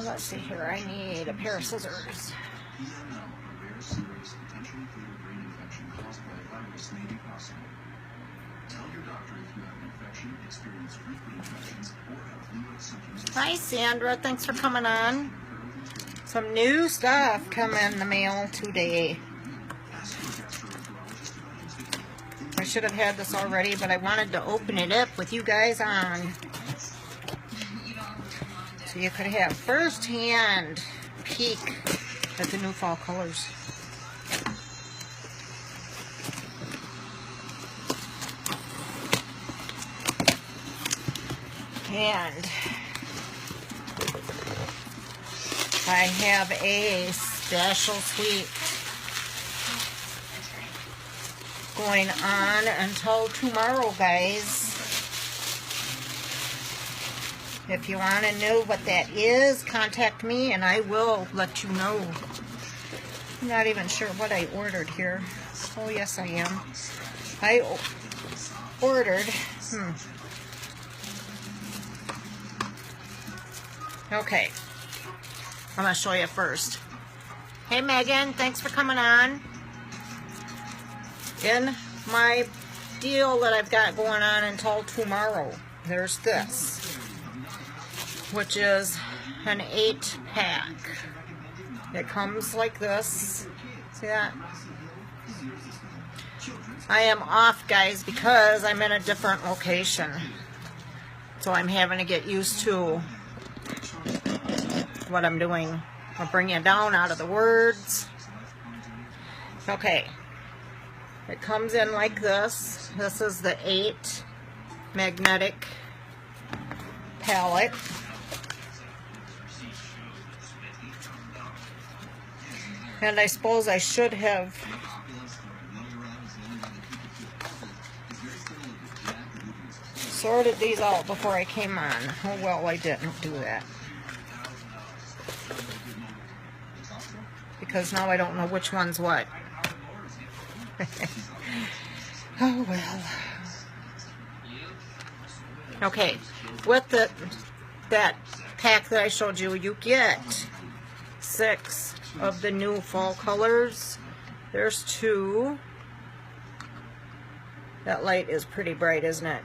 Let's see here. I need a pair of scissors. Hi, Sandra. Thanks for coming on. Some new stuff coming in the mail today. I should have had this already, but I wanted to open it up with you guys on, so you could have first-hand peek at the new fall colors. And I have a special suite going on until tomorrow, guys. If you want to know what that is, contact me and I will let you know. I'm not even sure what I ordered here. Oh, yes, I am. I ordered... Okay. I'm going to show you first. Hey, Megan. Thanks for coming on. In my deal that I've got going on until tomorrow, there's this, which is an 8-pack. It comes like this. See that? I am off, guys, because I'm in a different location. So I'm having to get used to what I'm doing. I'll bring you down out of the words. Okay. It comes in like this. This is the 8 magnetic palette. And I suppose I should have sorted these out before I came on. Oh well, I didn't do that. Because now I don't know which one's what. Oh well. Okay, with that pack that I showed you, you get 6 of the new fall colors. There's 2. That light is pretty bright, isn't it?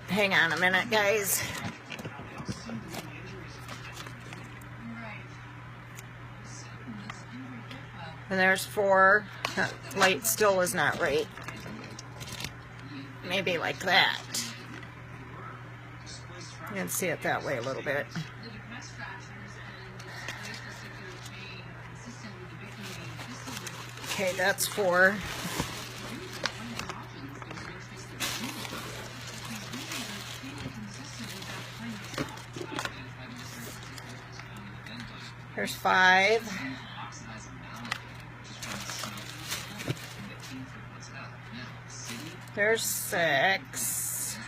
Hang on a minute, guys. And there's 4. That light still is not right. Maybe like that. You can see it that way a little bit. Okay, that's 4. There's 5. There's 6.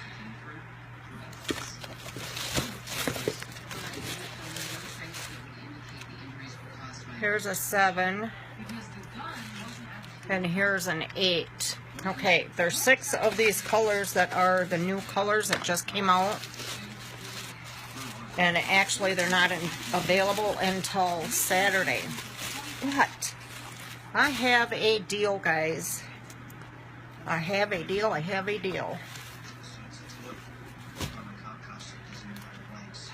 Here's a 7. And here's an 8. Okay, there's 6 of these colors that are the new colors that just came out. And actually they're not available until Saturday. But I have a deal, guys. I have a deal. I have a deal.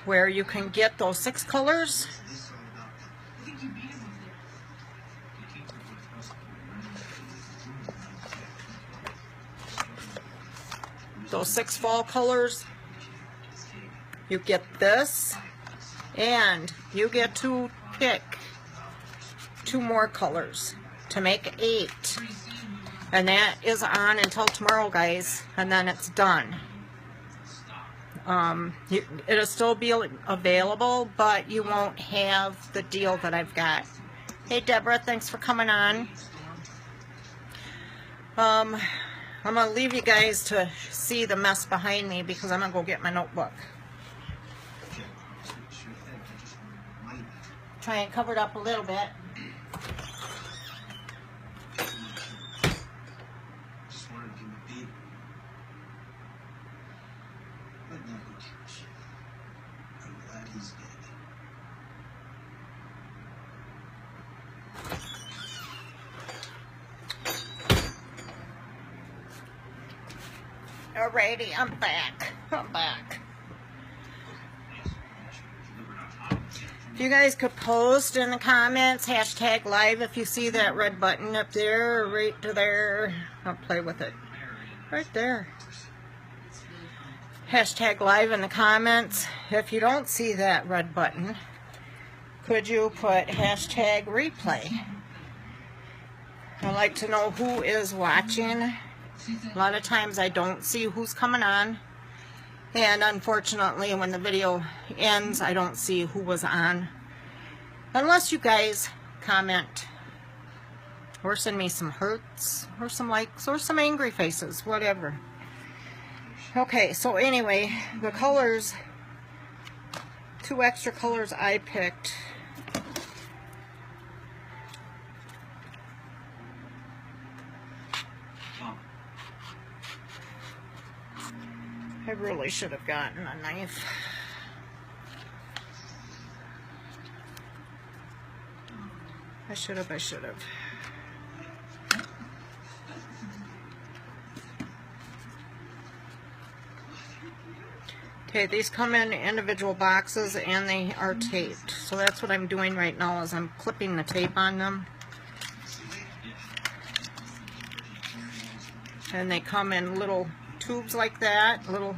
Where you can get those 6 colors. Those 6 fall colors. You get this, and you get to pick 2 more colors to make 8. And that is on until tomorrow, guys, and then it's done. It'll still be available, but you won't have the deal that I've got. Hey, Deborah, thanks for coming on. I'm going to leave you guys to see the mess behind me because I'm going to go get my notebook. Try and cover it up a little bit. Alrighty, I'm back. If you guys could post in the comments, hashtag live if you see that red button up there, right to there. I'll play with it. Right there. Hashtag live in the comments. If you don't see that red button, could you put hashtag replay? I'd like to know who is watching. A lot of times I don't see who's coming on. And unfortunately, when the video ends, I don't see who was on. Unless you guys comment or send me some hearts or some likes or some angry faces, whatever. Okay, so anyway, the colors, 2 extra colors I picked. I really should have gotten a knife. I should have. Okay, these come in individual boxes and they are taped. So that's what I'm doing right now, is I'm clipping the tape on them. And they come in little tubes like that, little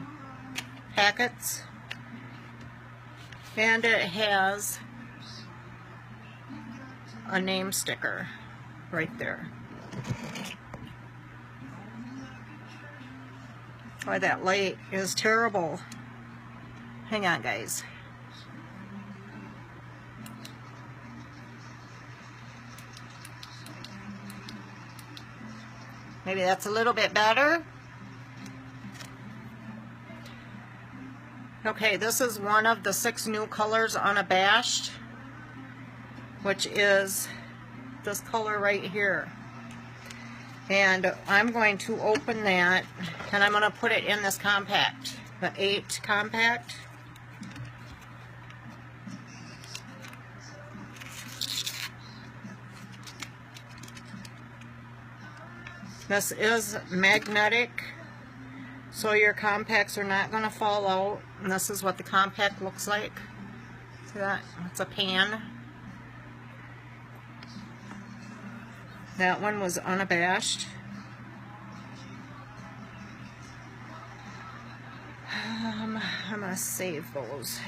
packets, and it has a name sticker right there. Boy, that light is terrible. Hang on, guys. Maybe that's a little bit better. Okay, this is one of the 6 new colors unabashed, which is this color right here. And I'm going to open that, and I'm going to put it in this compact, the 8 compact. This is magnetic, so your compacts are not going to fall out. And this is what the compact looks like. See that? It's a pan. That one was unabashed. I'm going to save those.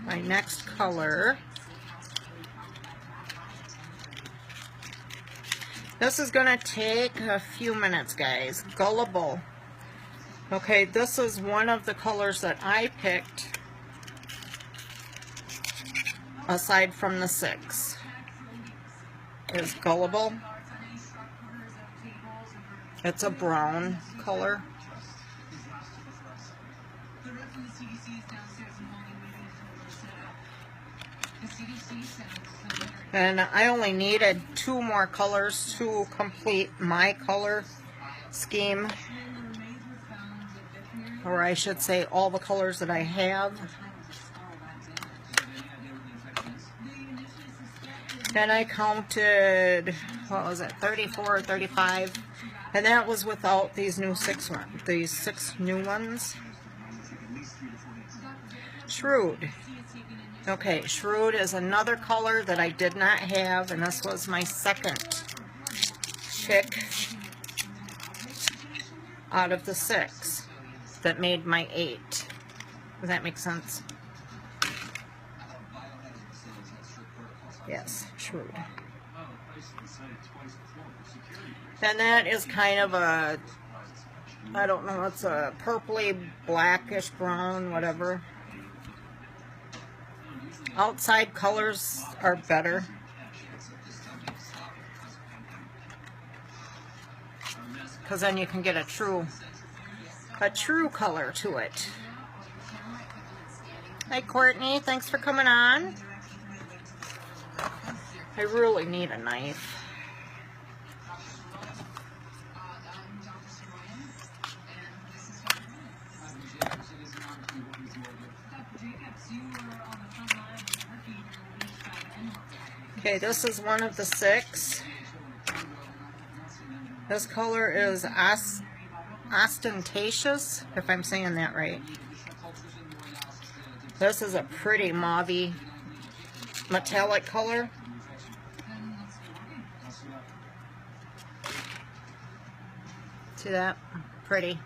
My next color. This is going to take a few minutes, guys. Gullible. Okay, this is one of the colors that I picked, aside from the 6, is Gullible. It's a brown color. And I only needed 2 more colors to complete my color scheme. Or I should say all the colors that I have. Then I counted, what was it, 34 or 35. And that was without these new 6 ones, these 6 new ones. Shrewd. Okay, Shrewd is another color that I did not have, and this was my second pick out of the 6 that made my 8. Does that make sense? Yes, Shrewd. And that is kind of a, I don't know, it's a purpley, blackish brown, whatever. Outside colors are better. Because then you can get a true a true color to it. Hi Courtney, thanks for coming on. I really need a knife. Okay, this is one of the 6. This color is Ostentatious, if I'm saying that right. This is a pretty mauve-y metallic color. See that? Pretty.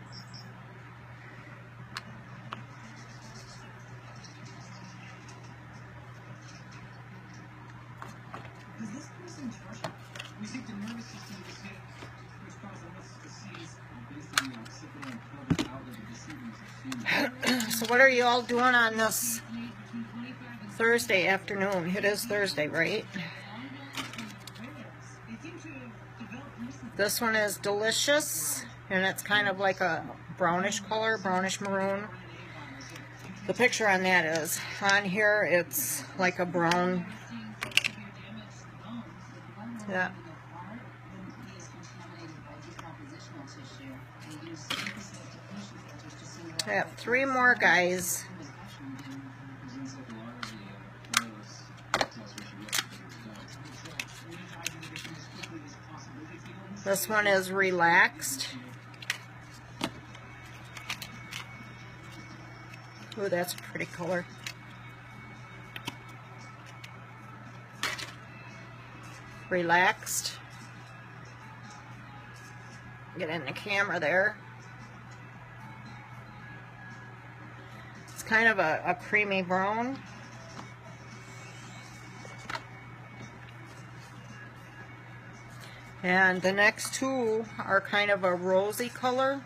So what are you all doing on this Thursday afternoon? It is Thursday, right? This one is Delicious, and it's kind of like a brownish color, brownish maroon. The picture on that is, on here it's like a brown. Yeah. I have 3 more guys. This one is Relaxed. Oh, that's a pretty color. Relaxed. Get in the camera there. It's kind of a creamy brown. And the next 2 are kind of a rosy color.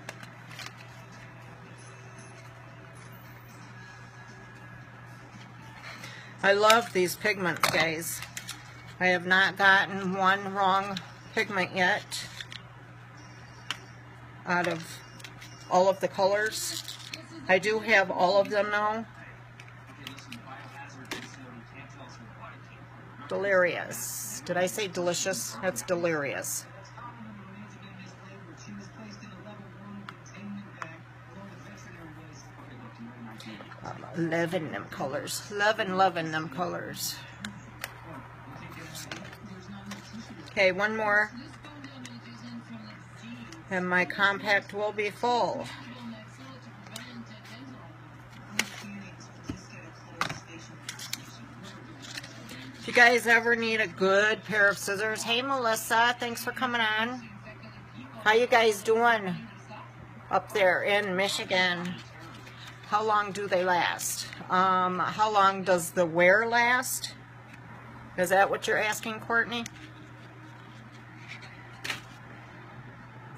I love these pigments, guys. I have not gotten one wrong pigment yet out of all of the colors. I do have all of them now. Delirious. Did I say delicious? That's delirious. 11 them colors. Loving them colors. Okay, one more. And my compact will be full. If you guys ever need a good pair of scissors, hey Melissa, thanks for coming on. How you guys doing up there in Michigan? How long do they last? How long does the wear last? Is that what you're asking, Courtney?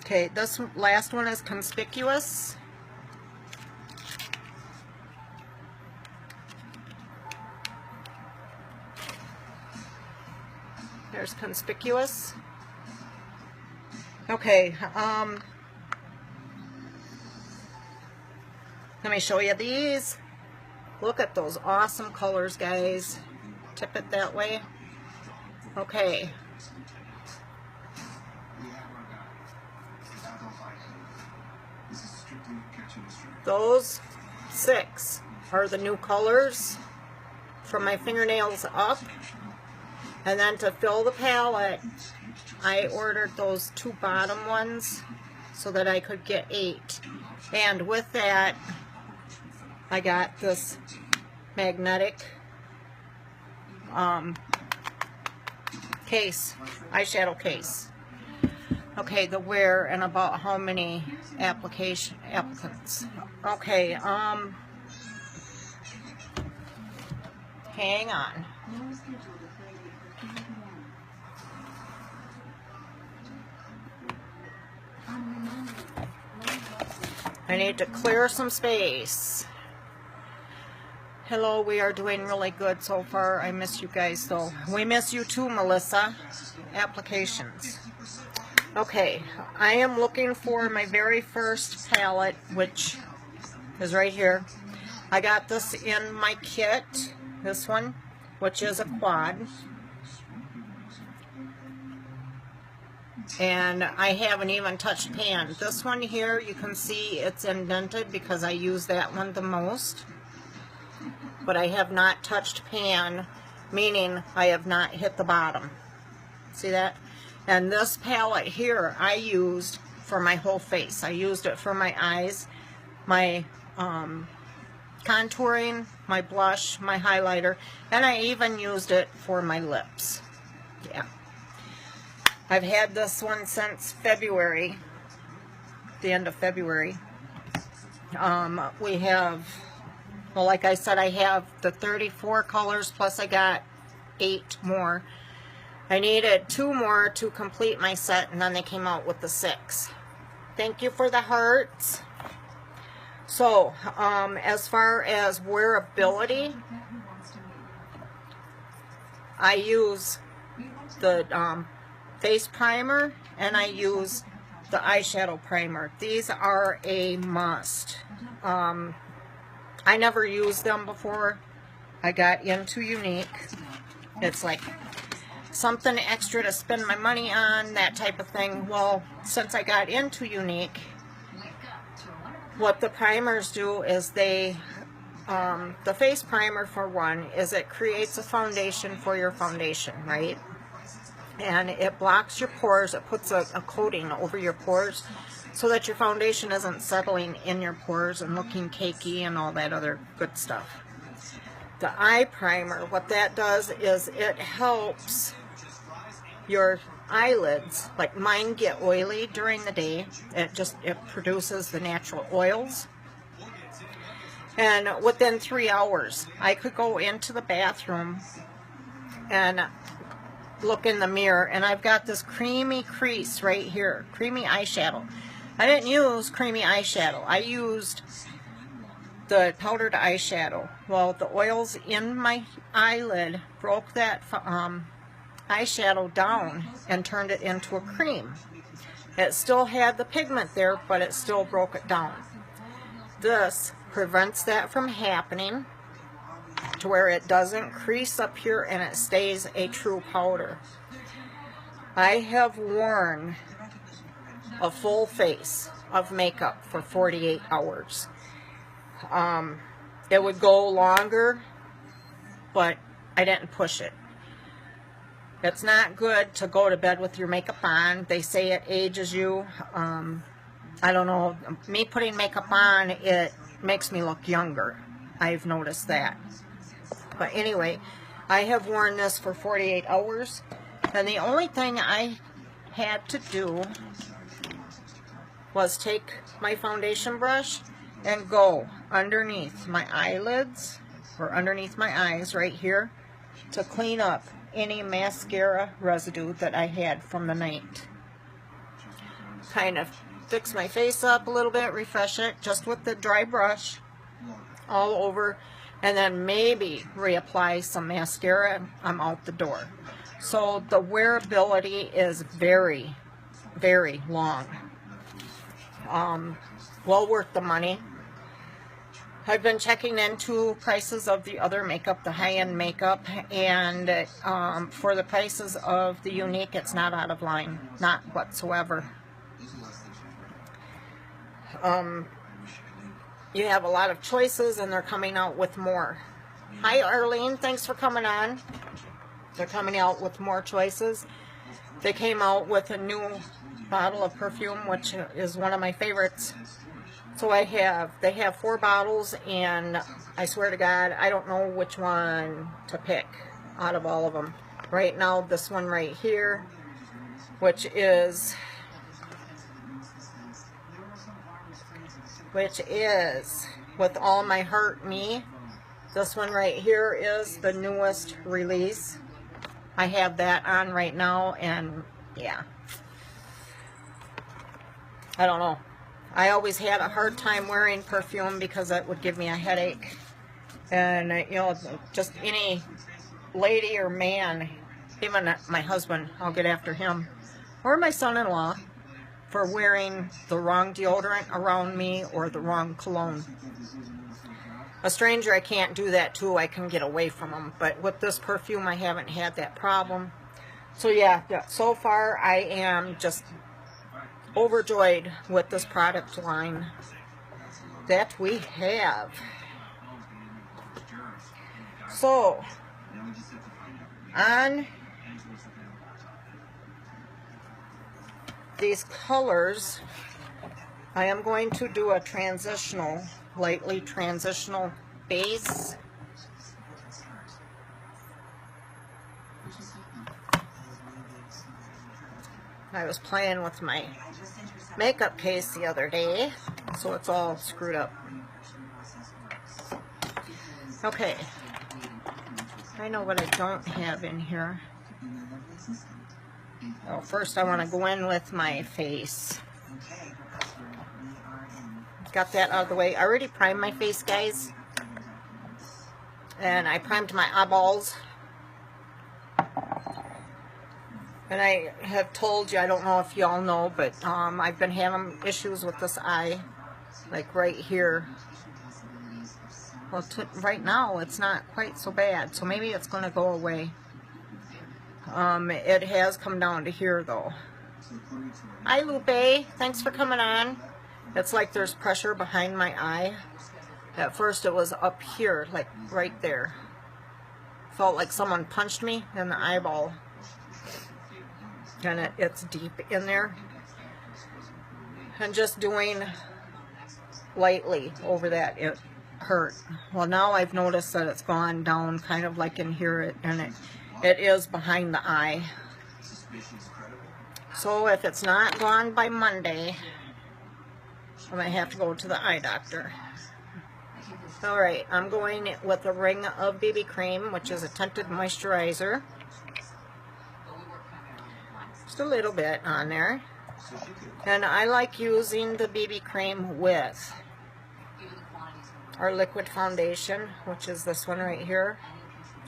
Okay, this last one is Conspicuous. There's Conspicuous. Okay, let me show you these. Look at those awesome colors, guys. Tip it that way. Okay. Those 6 are the new colors from my fingernails up. And then to fill the palette, I ordered those 2 bottom ones so that I could get 8. And with that, I got this magnetic case, eyeshadow case. Okay, the where and about how many applicants. Okay, hang on. I need to clear some space. Hello, we are doing really good so far. I miss you guys though. We miss you too, Melissa. Applications. Okay, I am looking for my very first palette, which is right here. I got this in my kit, this one, which is a quad. And I haven't even touched pan. This one here, you can see it's indented because I use that one the most. But I have not touched pan, meaning I have not hit the bottom. See that? And this palette here I used for my whole face. I used it for my eyes, my contouring, my blush, my highlighter, and I even used it for my lips. Yeah. I've had this one since February, the end of February. We have, well, like I said, I have the 34 colors, plus I got 8 more. I needed 2 more to complete my set, and then they came out with the 6. Thank you for the hearts. So, as far as wearability, I use the face primer, and I use the eyeshadow primer. These are a must. I never used them before I got into Younique. It's like something extra to spend my money on, that type of thing. Well, since I got into Younique, what the primers do is they, the face primer for one, is it creates a foundation for your foundation, right? And it blocks your pores, it puts a coating over your pores so that your foundation isn't settling in your pores and looking cakey and all that other good stuff. The eye primer, what that does is it helps your eyelids, like mine get oily during the day. It produces the natural oils. And within 3 hours, I could go into the bathroom and look in the mirror, and I've got this creamy crease right here, creamy eyeshadow. I didn't use creamy eyeshadow. I used the powdered eyeshadow. Well, the oils in my eyelid broke that eyeshadow down and turned it into a cream. It still had the pigment there, but it still broke it down. This prevents that from happening to where it doesn't crease up here and it stays a true powder. I have worn a full face of makeup for 48 hours. It would go longer, but I didn't push it. It's not good to go to bed with your makeup on. They say it ages you. I don't know. Me putting makeup on, it makes me look younger. I've noticed that. But anyway, I have worn this for 48 hours. And the only thing I had to do was take my foundation brush and go underneath my eyelids, or underneath my eyes right here, to clean up any mascara residue that I had from the night. Kind of fix my face up a little bit, refresh it just with the dry brush all over, and then maybe reapply some mascara. I'm out the door. So the wearability is very, very long. Well worth the money. I've been checking into prices of the other makeup, the high-end makeup, and for the prices of the Younique, it's not out of line, not whatsoever. You have a lot of choices, and they're coming out with more. Hi, Arlene. Thanks for coming on. They're coming out with more choices. They came out with a new bottle of perfume, which is one of my favorites. So they have 4 bottles, and I swear to God, I don't know which one to pick out of all of them. Right now, this one right here, which is With All My Heart Me. This one right here is the newest release. I have that on right now, and yeah. I don't know. I always had a hard time wearing perfume because it would give me a headache. And, you know, just any lady or man, even my husband, I'll get after him. or my son-in-law for wearing the wrong deodorant around me or the wrong cologne. A stranger, I can't do that to. I can get away from them. But with this perfume, I haven't had that problem. So yeah, so far I am just overjoyed with this product line that we have. So, on these colors, I am going to do a transitional, lightly transitional base. I was playing with my makeup case the other day, so it's all screwed up. Okay, I know what I don't have in here. Well, first I want to go in with my face. Got that out of the way. I already primed my face, guys. And I primed my eyeballs. And I have told you, I don't know if y'all know, but I've been having issues with this eye. Like right here. Well, right now it's not quite so bad. So maybe it's going to go away. It has come down to here though. Hi Lupe, thanks for coming on. It's like there's pressure behind my eye. At first it was up here, like right there. Felt like someone punched me in the eyeball. And it's deep in there. And just doing lightly over that, it hurt. Well, now I've noticed that it's gone down kind of like in here, and it is behind the eye. So if it's not gone by Monday, I might have to go to the eye doctor. Alright, I'm going with a ring of BB cream, which is a tinted moisturizer. Just a little bit on there. And I like using the BB cream with our liquid foundation, which is this one right here.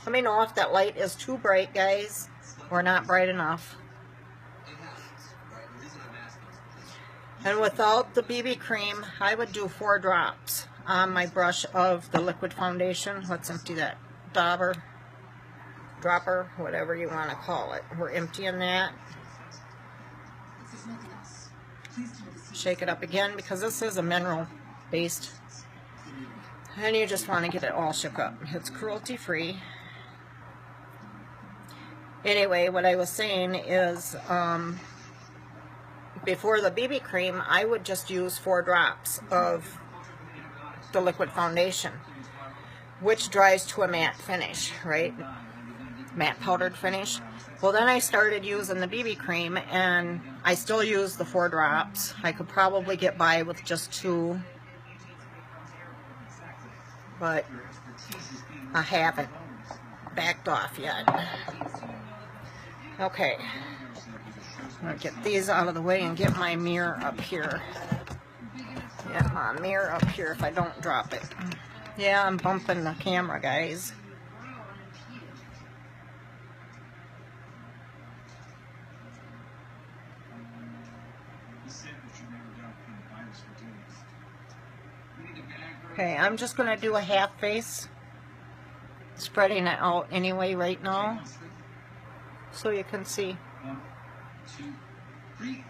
Let me know if that light is too bright, guys, or not bright enough. And without the BB cream, I would do 4 drops on my brush of the liquid foundation. Let's empty that dropper, whatever you want to call it. We're emptying that. Shake it up again, because this is a mineral based. And you just want to get it all shook up. It's cruelty free. Anyway, what I was saying is, before the BB cream, I would just use 4 drops of the liquid foundation, which dries to a matte finish, right? Matte powdered finish. Well, then I started using the BB cream, and I still use the 4 drops. I could probably get by with just 2, but I haven't backed off yet. Okay, I'm going to get these out of the way and get my mirror up here. Get my mirror up here if I don't drop it. Yeah, I'm bumping the camera, guys. Okay, I'm just going to do a half face, spreading it out anyway right now, so you can see. 1, 2, 3.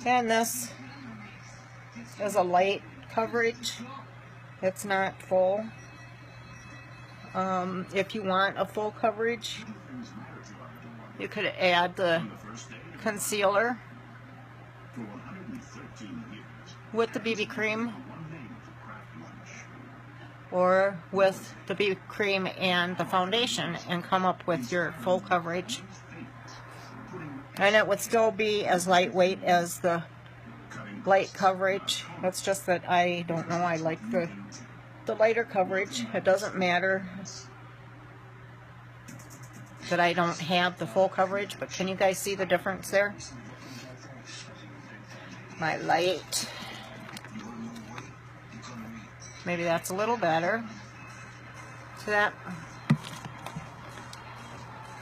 And this is a light coverage. It's not full. If you want a full coverage, you could add the concealer with the BB cream, or with the BB cream and the foundation, and come up with your full coverage. And it would still be as lightweight as the light coverage. It's just that I don't know, I like the lighter coverage. It doesn't matter. that I don't have the full coverage, but can you guys see the difference there? My light. Maybe that's a little better. See that?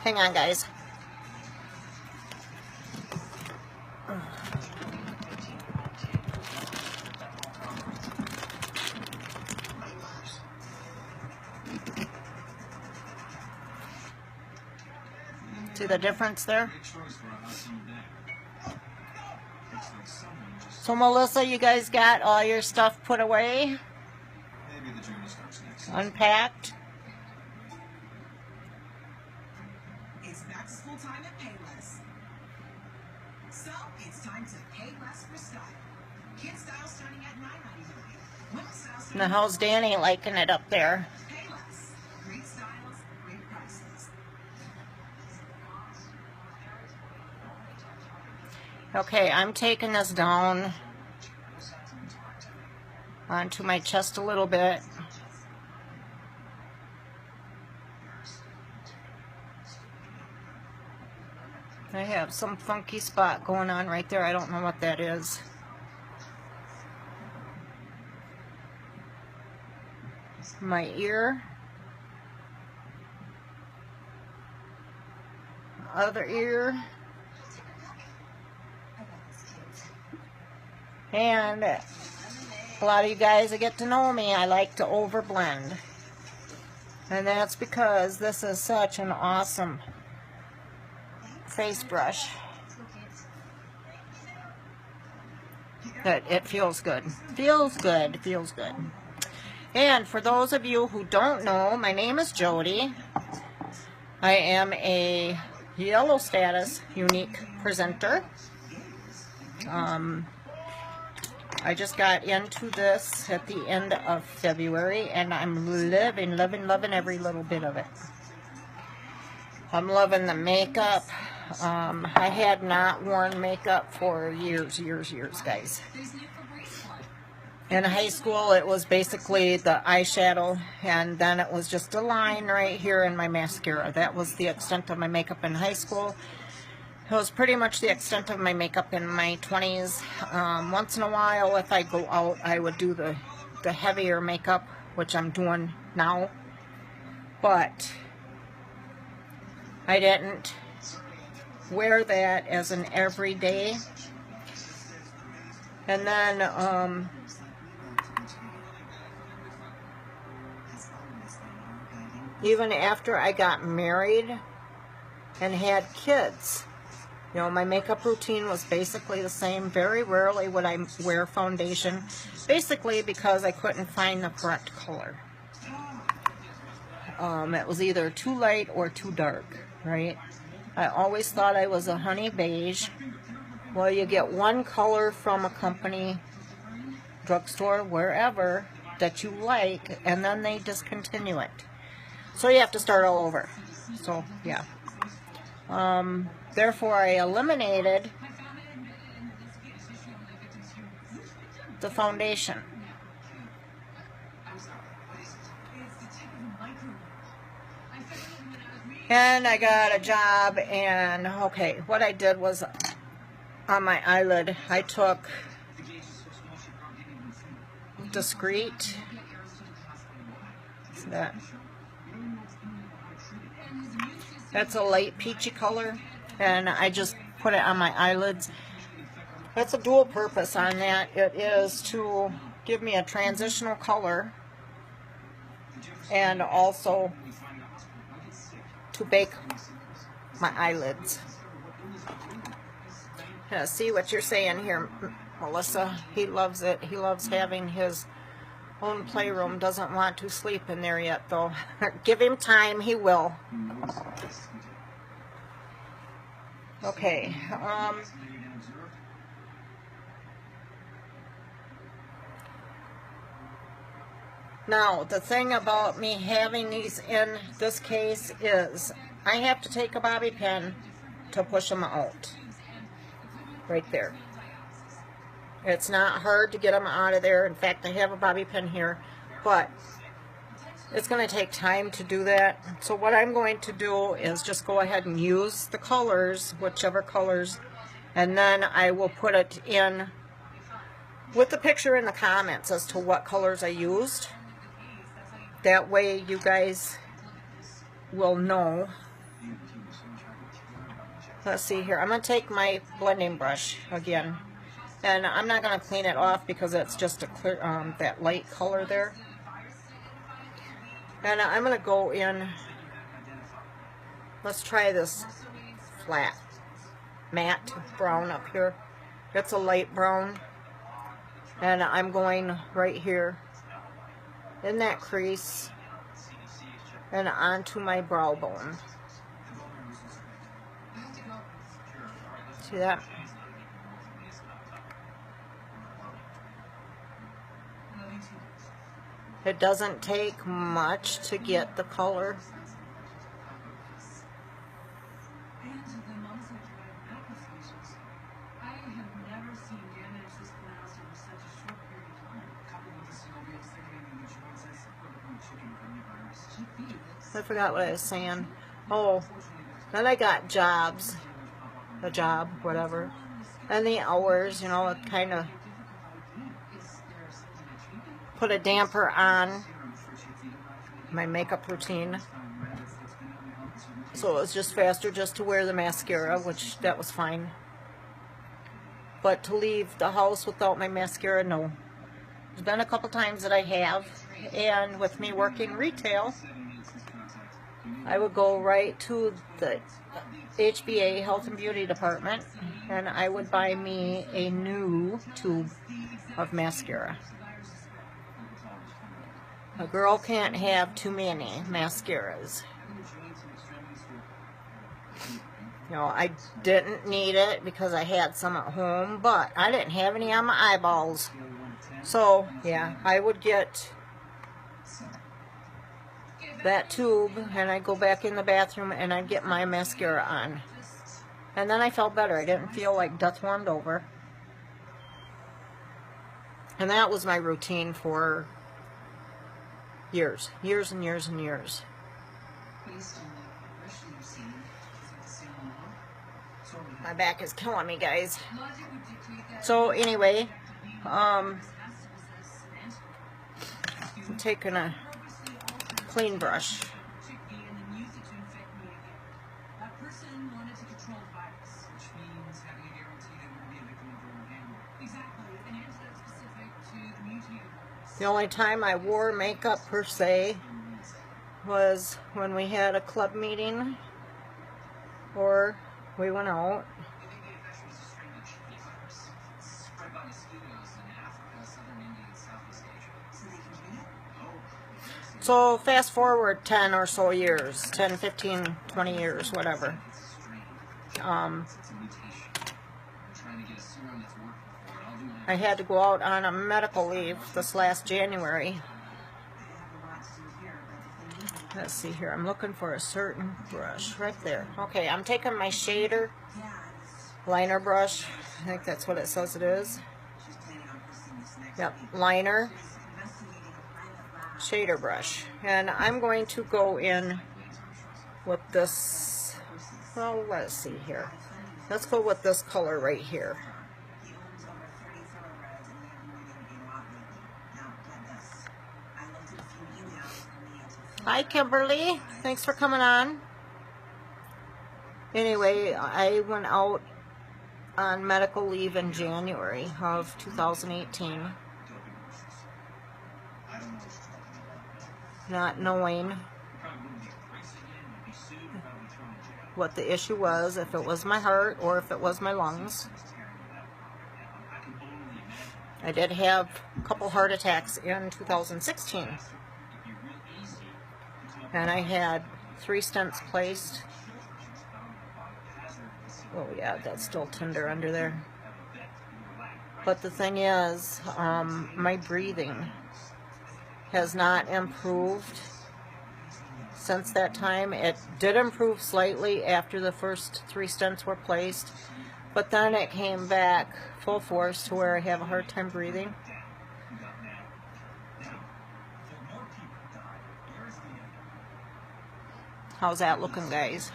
Hang on, guys. See the difference there? So Melissa, you guys got all your stuff put away? Unpacked? It's back to school time at Payless. So it's time to pay less for style. Kids style starting at $9.99. Women's style starting Now how's Danny liking it up there? Payless. Great styles, great prices. Okay, I'm taking this down onto my chest a little bit. I have some funky spot going on right there. I don't know what that is. My ear. Other ear. And a lot of you guys that get to know me, I like to overblend. And that's because this is such an awesome face brush that it feels good. Feels good. Feels good. And for those of you who don't know, my name is Jody. I am a Yellow Status Unique presenter. I just got into this at the end of February, and I'm loving every little bit of it. I'm loving the makeup. I had not worn makeup for years, guys. In high school, it was basically the eyeshadow, and then it was just a line right here in my mascara. That was the extent of my makeup in high school. It was pretty much the extent of my makeup in my 20s. Once in a while, if I go out, I would do the heavier makeup, which I'm doing now. But I didn't wear that as an everyday. And then, even after I got married and had kids, you know, my makeup routine was basically the same. Very rarely would I wear foundation, basically because I couldn't find the correct color. It was either too light or too dark, right? I always thought I was a honey beige. Well, you get one color from a company, drugstore, wherever, that you like, and then they discontinue it. So you have to start all over. So, yeah. Therefore, I eliminated the foundation. And I got a job, and okay, what I did was on my eyelid, I took Discreet. See that? That's a light peachy color, and I just put it on my eyelids. That's a dual purpose on that. It is to give me a transitional color and also to bake my eyelids. Yeah, see what you're saying here, Melissa. He loves it. He loves having his own playroom. Doesn't want to sleep in there yet, though. Give him time. He will. Okay. Now, the thing about me having these in this case is I have to take a bobby pin to push them out. Right there. It's not hard to get them out of there. In fact, I have a bobby pin here, but it's going to take time to do that. So what I'm going to do is just go ahead and use the colors, whichever colors, and then I will put it in with the picture in the comments as to what colors I used. That way you guys will know. Let's see here. I'm going to take my blending brush again. And I'm not going to clean it off because it's just a clear, that light color there. And I'm going to go in, let's try this flat, matte brown up here. It's a light brown. And I'm going right here in that crease and onto my brow bone. See that? It doesn't take much to get the color. I forgot what I was saying. Oh, then I got jobs. The job, whatever. And the hours, you know, it kind of put a damper on my makeup routine. So it was just faster just to wear the mascara, which that was fine. But to leave the house without my mascara, no. There's been a couple times that I have, and with me working retail, I would go right to the HBA Health and Beauty Department and I would buy me a new tube of mascara. A girl can't have too many mascaras. You know, I didn't need it because I had some at home, but I didn't have any on my eyeballs. So, yeah, I would get that tube and I'd go back in the bathroom and I'd get my mascara on. And then I felt better. I didn't feel like death warmed over. And that was my routine for years. Years and years and years. My back is killing me, guys. So anyway, I'm taking a clean brush. The only time I wore makeup per se was when we had a club meeting or we went out. So fast forward 10 or so years, 10, 15, 20 years, whatever. I had to go out on a medical leave this last January. Let's see here. I'm looking for a certain brush right there. Okay, I'm taking my shader liner brush. I think that's what it says it is. Yep, liner shader brush. And I'm going to go in with this, well, let's see here. Let's go with this color right here. Hi, Kimberly. Thanks for coming on. Anyway, I went out on medical leave in January of 2018. Not knowing what the issue was, if it was my heart or if it was my lungs. I did have a couple heart attacks in 2016. And I had 3 stents placed. Oh yeah, that's still tender under there. But the thing is, my breathing has not improved since that time. It did improve slightly after the first 3 stents were placed, but then it came back full force to where I have a hard time breathing. How's that looking, guys?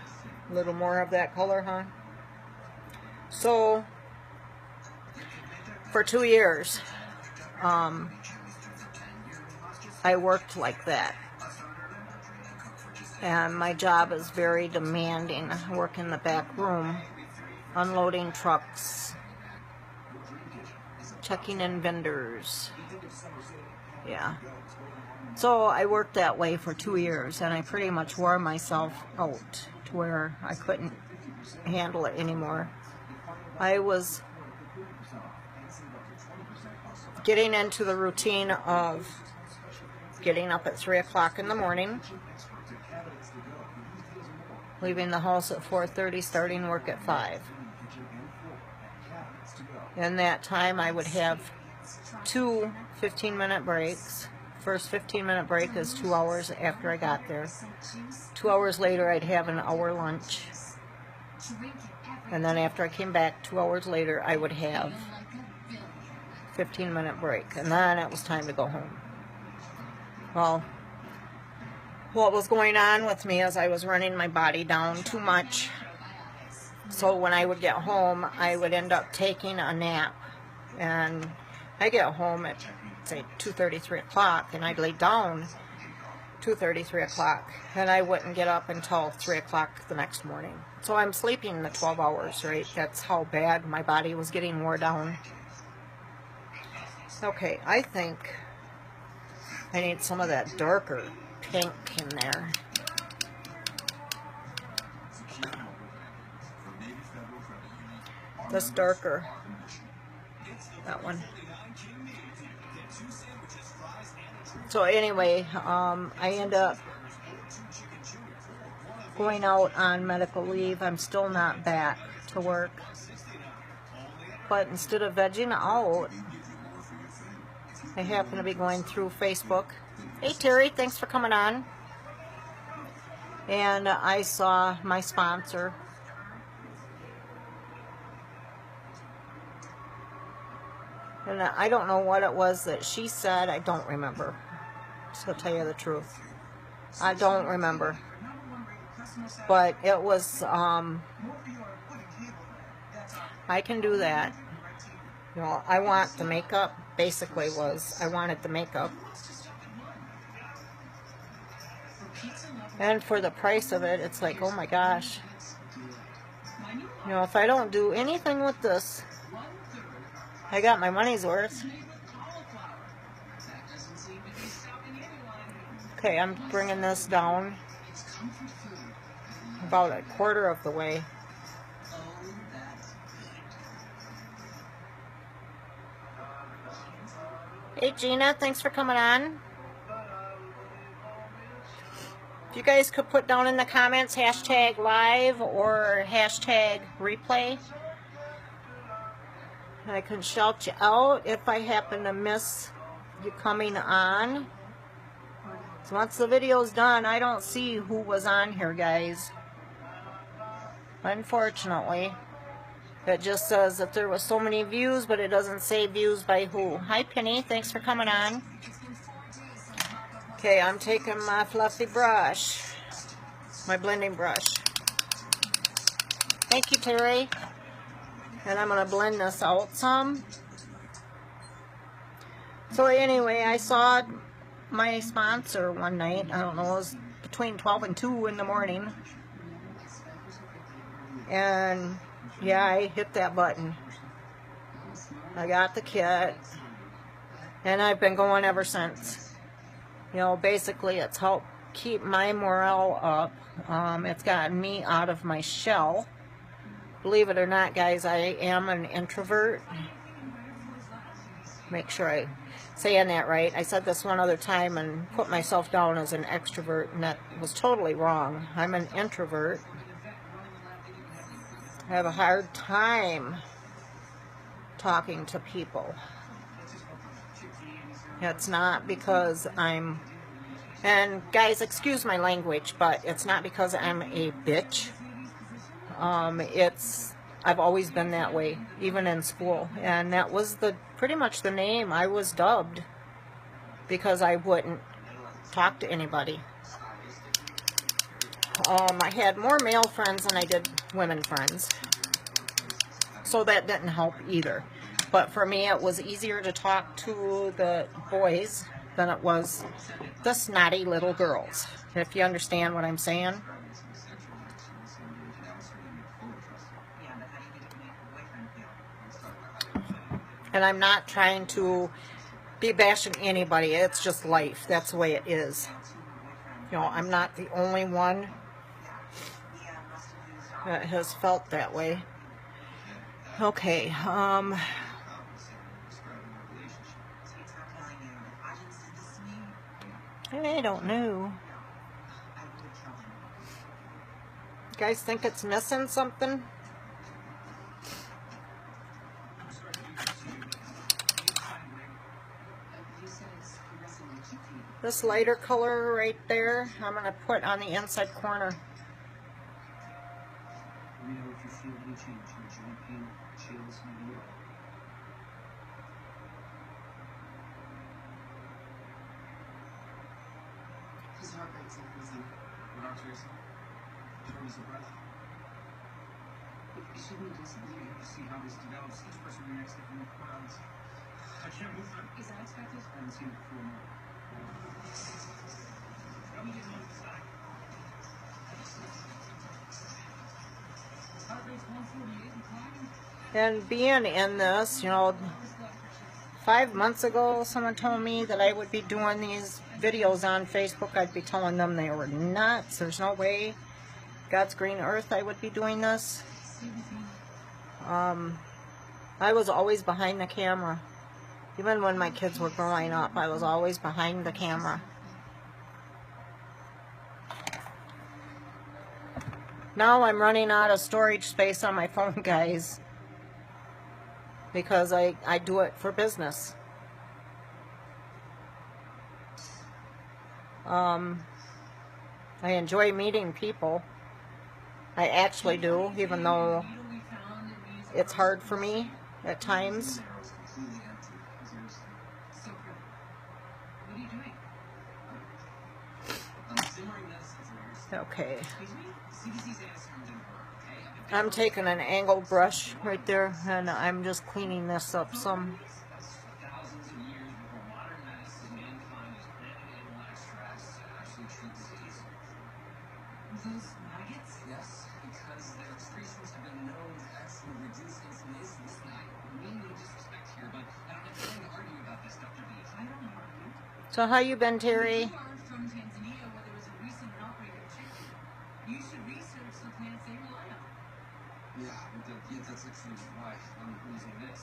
A little more of that color, huh? So, for 2 years, I worked like that. And my job is very demanding. I work in the back room, unloading trucks, checking in vendors. Yeah. So I worked that way for 2 years, and I pretty much wore myself out to where I couldn't handle it anymore. I was getting into the routine of getting up at 3 o'clock in the morning, leaving the house at 4:30, starting work at 5. In that time, I would have 2 15-minute breaks. First 15-minute break is 2 hours after I got there. 2 hours later, I'd have an hour lunch. And then after I came back 2 hours later, I would have 15-minute break. And then it was time to go home. Well, what was going on with me is I was running my body down too much. So when I would get home, I would end up taking a nap. And I get home at, say, 2:30, 3 o'clock, and I'd lay down 2:30, 3 o'clock, and I wouldn't get up until 3 o'clock the next morning. So I'm sleeping the 12 hours, right? That's how bad my body was getting wore down. Okay, I think I need some of that darker pink in there. This darker. That one. So anyway, I end up going out on medical leave. I'm still not back to work. But instead of vegging out, I happen to be going through Facebook. Hey Terry, thanks for coming on. And I saw my sponsor. And I don't know what it was that she said. I don't remember. So to tell you the truth, I don't remember. But it was, I can do that. You know, I want the makeup. Basically was, I wanted the makeup. And for the price of it, it's like, oh my gosh. You know, if I don't do anything with this, I got my money's worth. Okay, I'm bringing this down about a quarter of the way. Hey Gina, thanks for coming on. If you guys could put down in the comments hashtag live or hashtag replay, I can shout you out if I happen to miss you coming on. So once the video's done, I don't see who was on here, guys. Unfortunately, it just says that there was so many views, but it doesn't say views by who. Hi Penny, thanks for coming on. Okay, I'm taking my fluffy brush, my blending brush. Thank you, Terry. And I'm going to blend this out some. So anyway, I saw my sponsor one night. I don't know, it was between 12 and 2 in the morning. And yeah, I hit that button. I got the kit. And I've been going ever since. You know, basically it's helped keep my morale up. It's gotten me out of my shell. Believe it or not, guys, I am an introvert. Make sure I'm saying that right. I said this one other time and put myself down as an extrovert, and that was totally wrong. I'm an introvert. I have a hard time talking to people. It's not because I'm, and guys, excuse my language, but it's not because I'm a bitch. I've always been that way, even in school, and that was pretty much the name I was dubbed, because I wouldn't talk to anybody. I had more male friends than I did women friends. So that didn't help either. But for me, it was easier to talk to the boys than it was the snotty little girls. If you understand what I'm saying. Yeah, but how do you think it make your boyfriend feel? And I'm not trying to be bashing anybody. It's just life. That's the way it is. You know, I'm not the only one that has felt that way. Okay, I don't know. You guys think it's missing something? This lighter color right there, I'm going to put on the inside corner. Let me know if you feel any change in joint pain, chills, maybe. His heart rate's increasing. Your heart's racing. Shortness of breath. You shouldn't disappear. See how this develops. Each person reacts differently. I can't move them. Is that expected? I haven't seen it before. No. Let me get on the side. Heart rate's 148 and climbing. And being in this, you know, 5 months ago, someone told me that I would be doing these videos on Facebook. I'd be telling them they were nuts. There's no way. God's green earth, I would be doing this. I was always behind the camera. Even when my kids were growing up, I was always behind the camera. Now I'm running out of storage space on my phone, guys. Because I do it for business. I enjoy meeting people. I actually do, even though it's hard for me at times. Okay. I'm taking an angled brush right there, and I'm just cleaning this up some. Those maggots? Yes, because their excretions have been known to actually reduce inflammation. Listen, I mean no disrespect here, but I'm not trying to argue about this, Dr. B. I don't argue. So how you been, Terry? You are from Tanzania, where there was a recent outbreak of chicken. You should research the plants they rely on. Yeah, that's actually why I'm using this.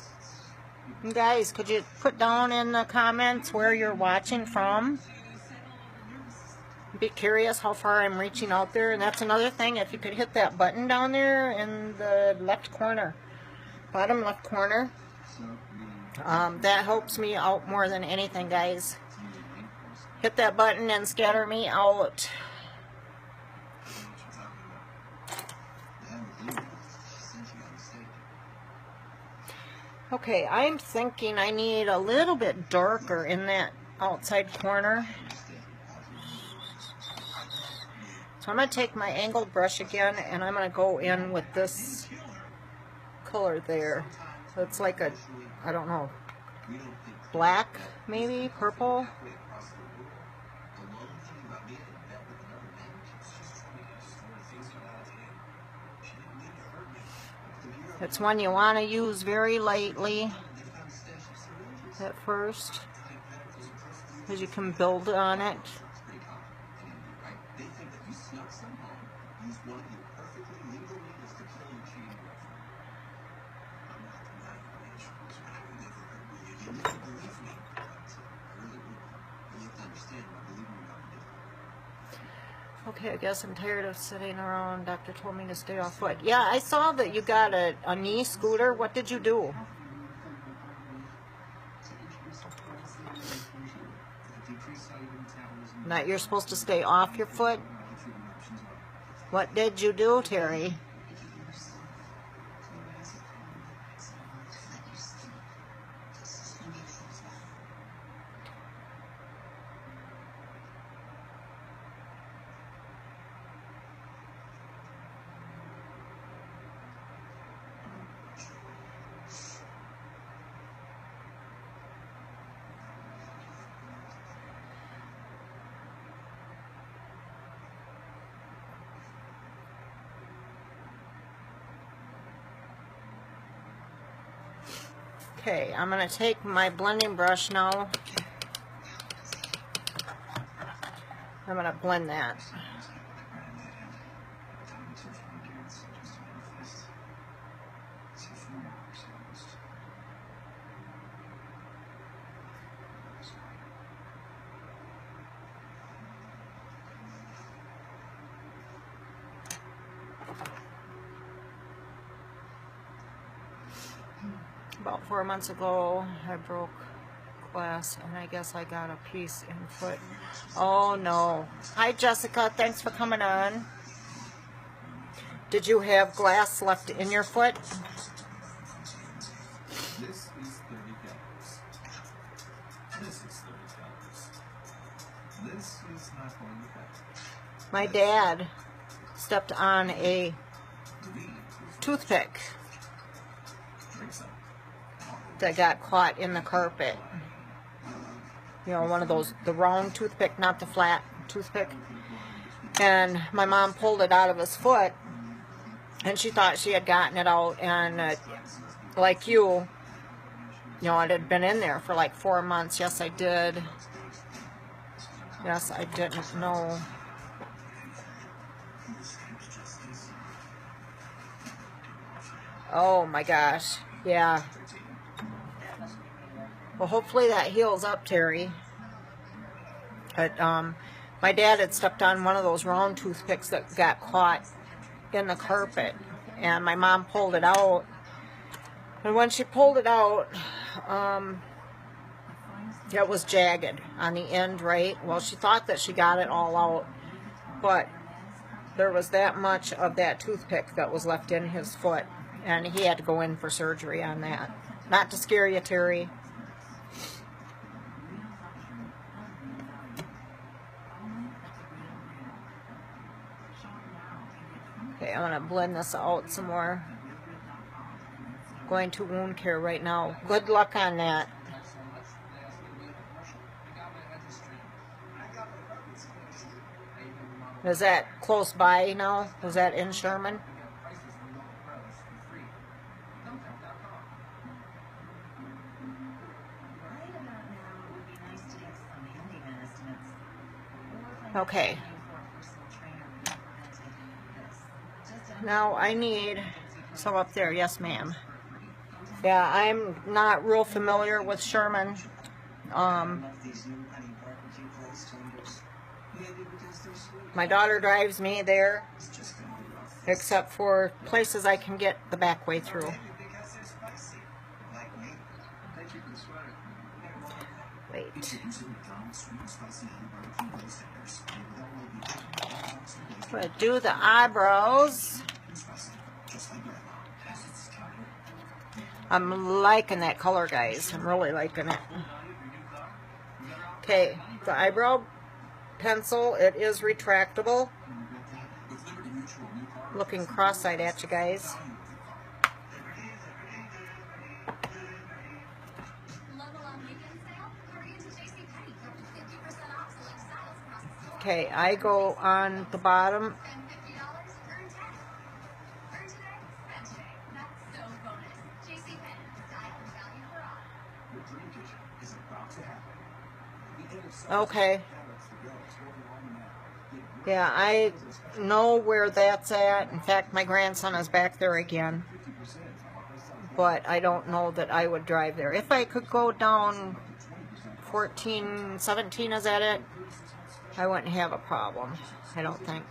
Guys, could you put down in the comments where you're watching from? Be curious how far I'm reaching out there. And that's another thing, if you could hit that button down there in the left corner, bottom left corner, that helps me out more than anything, guys. Hit that button and scatter me out. Okay, I'm thinking I need a little bit darker in that outside corner. So I'm going to take my angled brush again, and I'm going to go in with this color there. So it's like a, I don't know, black, maybe, purple. It's one you want to use very lightly at first, because you can build on it. Okay, I guess I'm tired of sitting around. Doctor told me to stay off foot. Yeah, I saw that you got a knee scooter. What did you do? That you're supposed to stay off your foot? What did you do, Terry? Okay, I'm going to take my blending brush now. I'm going to blend that. About 4 months ago, I broke glass, and I guess I got a piece in foot. Oh no. Hi Jessica, thanks for coming on. Did you have glass left in your foot? This is $30. This is $30. This is not going to happen. My dad stepped on a toothpick Drink some. that got caught in the carpet. You know, one of those, the round toothpick, not the flat toothpick. And my mom pulled it out of his foot, and she thought she had gotten it out, and like you know, it had been in there for like 4 months. Yes, I did. Yes, I didn't know. Oh my gosh. Yeah. Well, hopefully that heals up, Terry. But my dad had stepped on one of those round toothpicks that got caught in the carpet, and my mom pulled it out. And when she pulled it out, it was jagged on the end, right? Well, she thought that she got it all out, but there was that much of that toothpick that was left in his foot, and he had to go in for surgery on that. Not to scare you, Terry. Okay, I'm going to blend this out some more. Going to wound care right now. Good luck on that. Is that close by now? Is that in Sherman? Okay. Now I need some up there. Yes, ma'am. Yeah, I'm not real familiar with Sherman. My daughter drives me there, except for places I can get the back way through. Wait. I'm going to do the eyebrows. I'm liking that color, guys. I'm really liking it. Okay, the eyebrow pencil, it is retractable. Looking cross-eyed at you guys. Okay, I go on the bottom. Okay. Yeah, I know where that's at. In fact, my grandson is back there again. But I don't know that I would drive there. If I could go down 14, 17, is that it? I wouldn't have a problem, I don't think.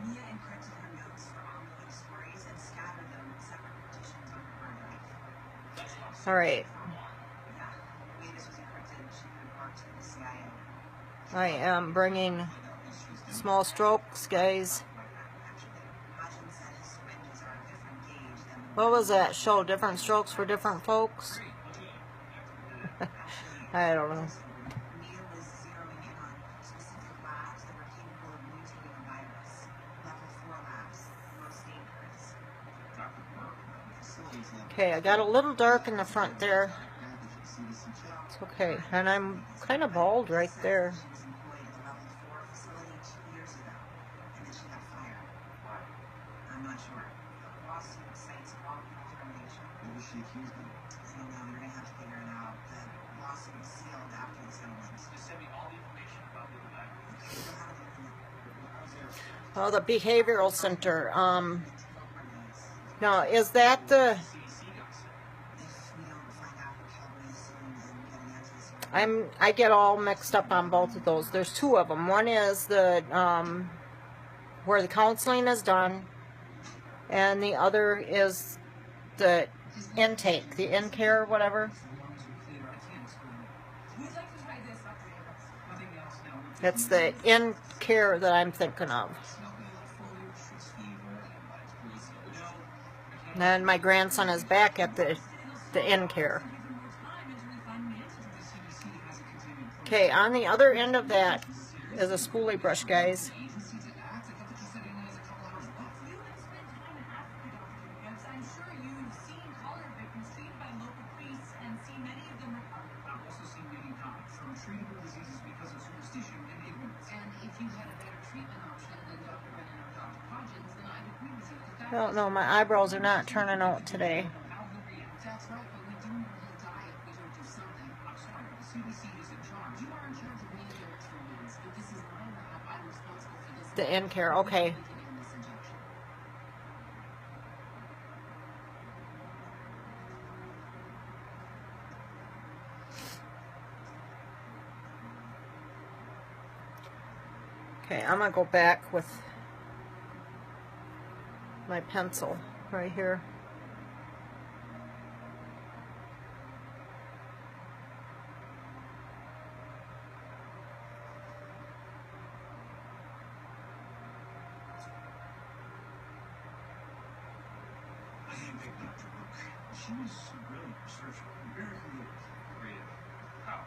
Mia encrypted her notes for ongoing stories and scattered them in separate partitions on her hard drive. Alright. Yeah, the way this was encrypted, she could have worked for the CIA. I am bringing small strokes, guys. Hodgson said his syringes are a different gauge than the What was that? Show different strokes for different folks? I don't know. Mia was zeroing in on specific labs that were capable of mutating a virus. Level 4 labs, most dangerous. Okay, I got a little dark in the front there. It's okay. And I'm kind of bald right there. She was employed at the Level 4 facility 2 years ago. lawsuit cites wrongful termination. What was she accused of? I don't know. They're gonna have to figure it out. The lawsuit was sealed after the settlement. Just send me all the information about the back. So how do they Oh, the behavioral center. Now, is that the? CDC guys. if we don't find out who killed Mason and get an answer soon? I get all mixed up on both of those. There's two of them. One is the where the counseling is done, and the other is the intake, the in-care, whatever. As long as we're clear, I can't explain it. We'd like to try this, Dr. Abrams. Nothing else now. It's the in-care that I'm thinking of. Nothing like foliage, it's fever, and it's police. No, I can't. And my grandson is back at the in-care. Give them more time until we find an answer. The CDC has a containment program. Okay, on the other end of that is a spoolie brush, guys. Agency to act. I thought that you said it only has a couple hours left. You have spent time in Africa, Dr. Abrams. I'm sure you've seen cholera victims treated by local priests and seen many of them recover. I've also seen many die from treatable diseases because of superstition and ignorance. And if you had a better treatment option than Dr. Brennan or Dr. Hodgins, then I'd agree with you. I don't know, my eyebrows are not turning out today. How he'll react. That's right, but we do know he'll die if we don't do something. I'm sorry, the CDC is in charge. You are in charge of many of their experiments, but this is my lab. I'm responsible for this. The in-care, okay. We can end this injection. Okay, I'm gonna go back with my pencil right here. I handpicked Dr. Brooke. She was a brilliant researcher. Very creative. Creative? How?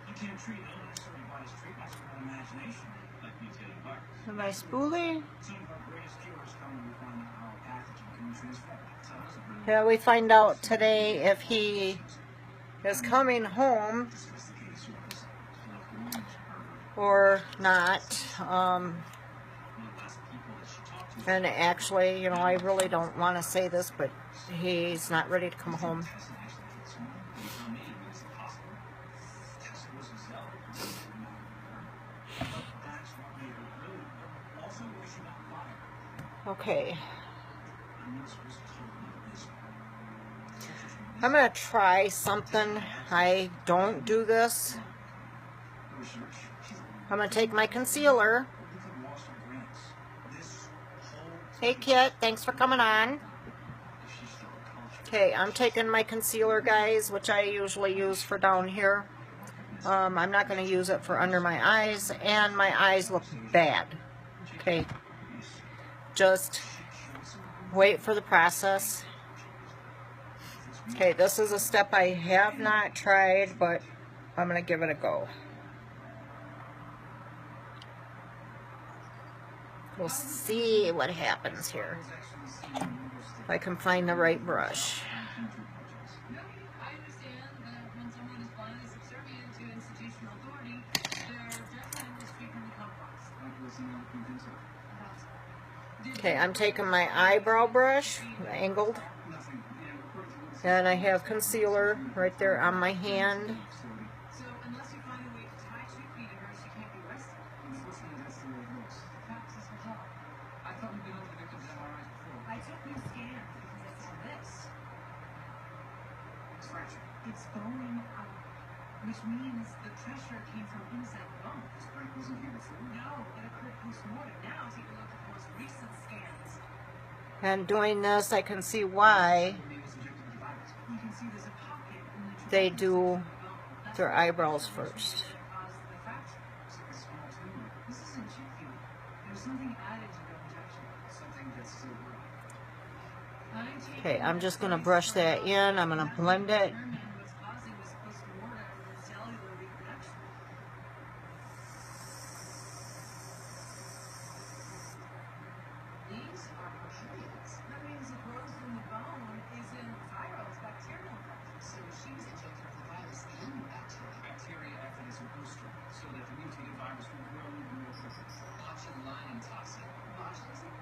You can't treat illness or anybody's treatments without imagination, like mutating virus. And my spoolie. Some of our greatest cures come when we find out how a pathogen can be transformed. So that was a brilliant Yeah, we find out today if he is coming home sophisticated service. Like the woman's perfect. or not. One of the last people that she talked to. And actually, you know, I really don't want to say this, but he's not ready to come home. Tesla actually hit someone. They tell me it's impossible. Tesla was a zealot. That's what made her brilliant. But also, we should not fire. Okay, I'm not supposed to tell you this. I'm gonna try something. I don't do this. Research. She's I'm gonna take my concealer. we could have lost our grants. This whole Hey Kit, thanks for coming on. if she's still in culture. Okay, I'm taking my concealer, guys, which I usually use for down here. I'm not going to use it for under my eyes, and my eyes look bad. Okay, just wait for the process. Okay, this is a step I have not tried, but I'm going to give it a go. We'll see what happens here. If I can find the right brush. No, I understand that when someone is blindly subservient to institutional authority, their judgment is frequently compromised. Okay, I'm taking my eyebrow brush, angled, and I have concealer right there on my hand. So unless you find a way to tie 2 feet to her, she can't be arrested. Unfortunately, that's the way it works. Perhaps this will help. I thought we'd been over the victim's MRIs before. I took new scans because I saw this. It's fractured. It's bone out, which means the pressure came from inside the bone. This break wasn't here before. No, it occurred post-mortem. Now take a look at the most recent scans. And doing this, I can see why Maybe it's injected with the virus. You can see there's a pocket in the they trabeculum do of the bone. That's their what eyebrows caused first. the fracture. It's like a small tumor. This isn't chippy. There's something added to the injection. Something that's still growing. Okay, I'm just going to brush that in. I'm going to blend it. Determine what's causing this post-mortem cellular reproduction. These are periods. That means the growth in the bone isn't viral, it's bacterial infection. So she was injected with the virus and bacteria. Bacteria acted as a booster so that the mutated virus would grow even more quickly. Botulinum toxin. Botulism?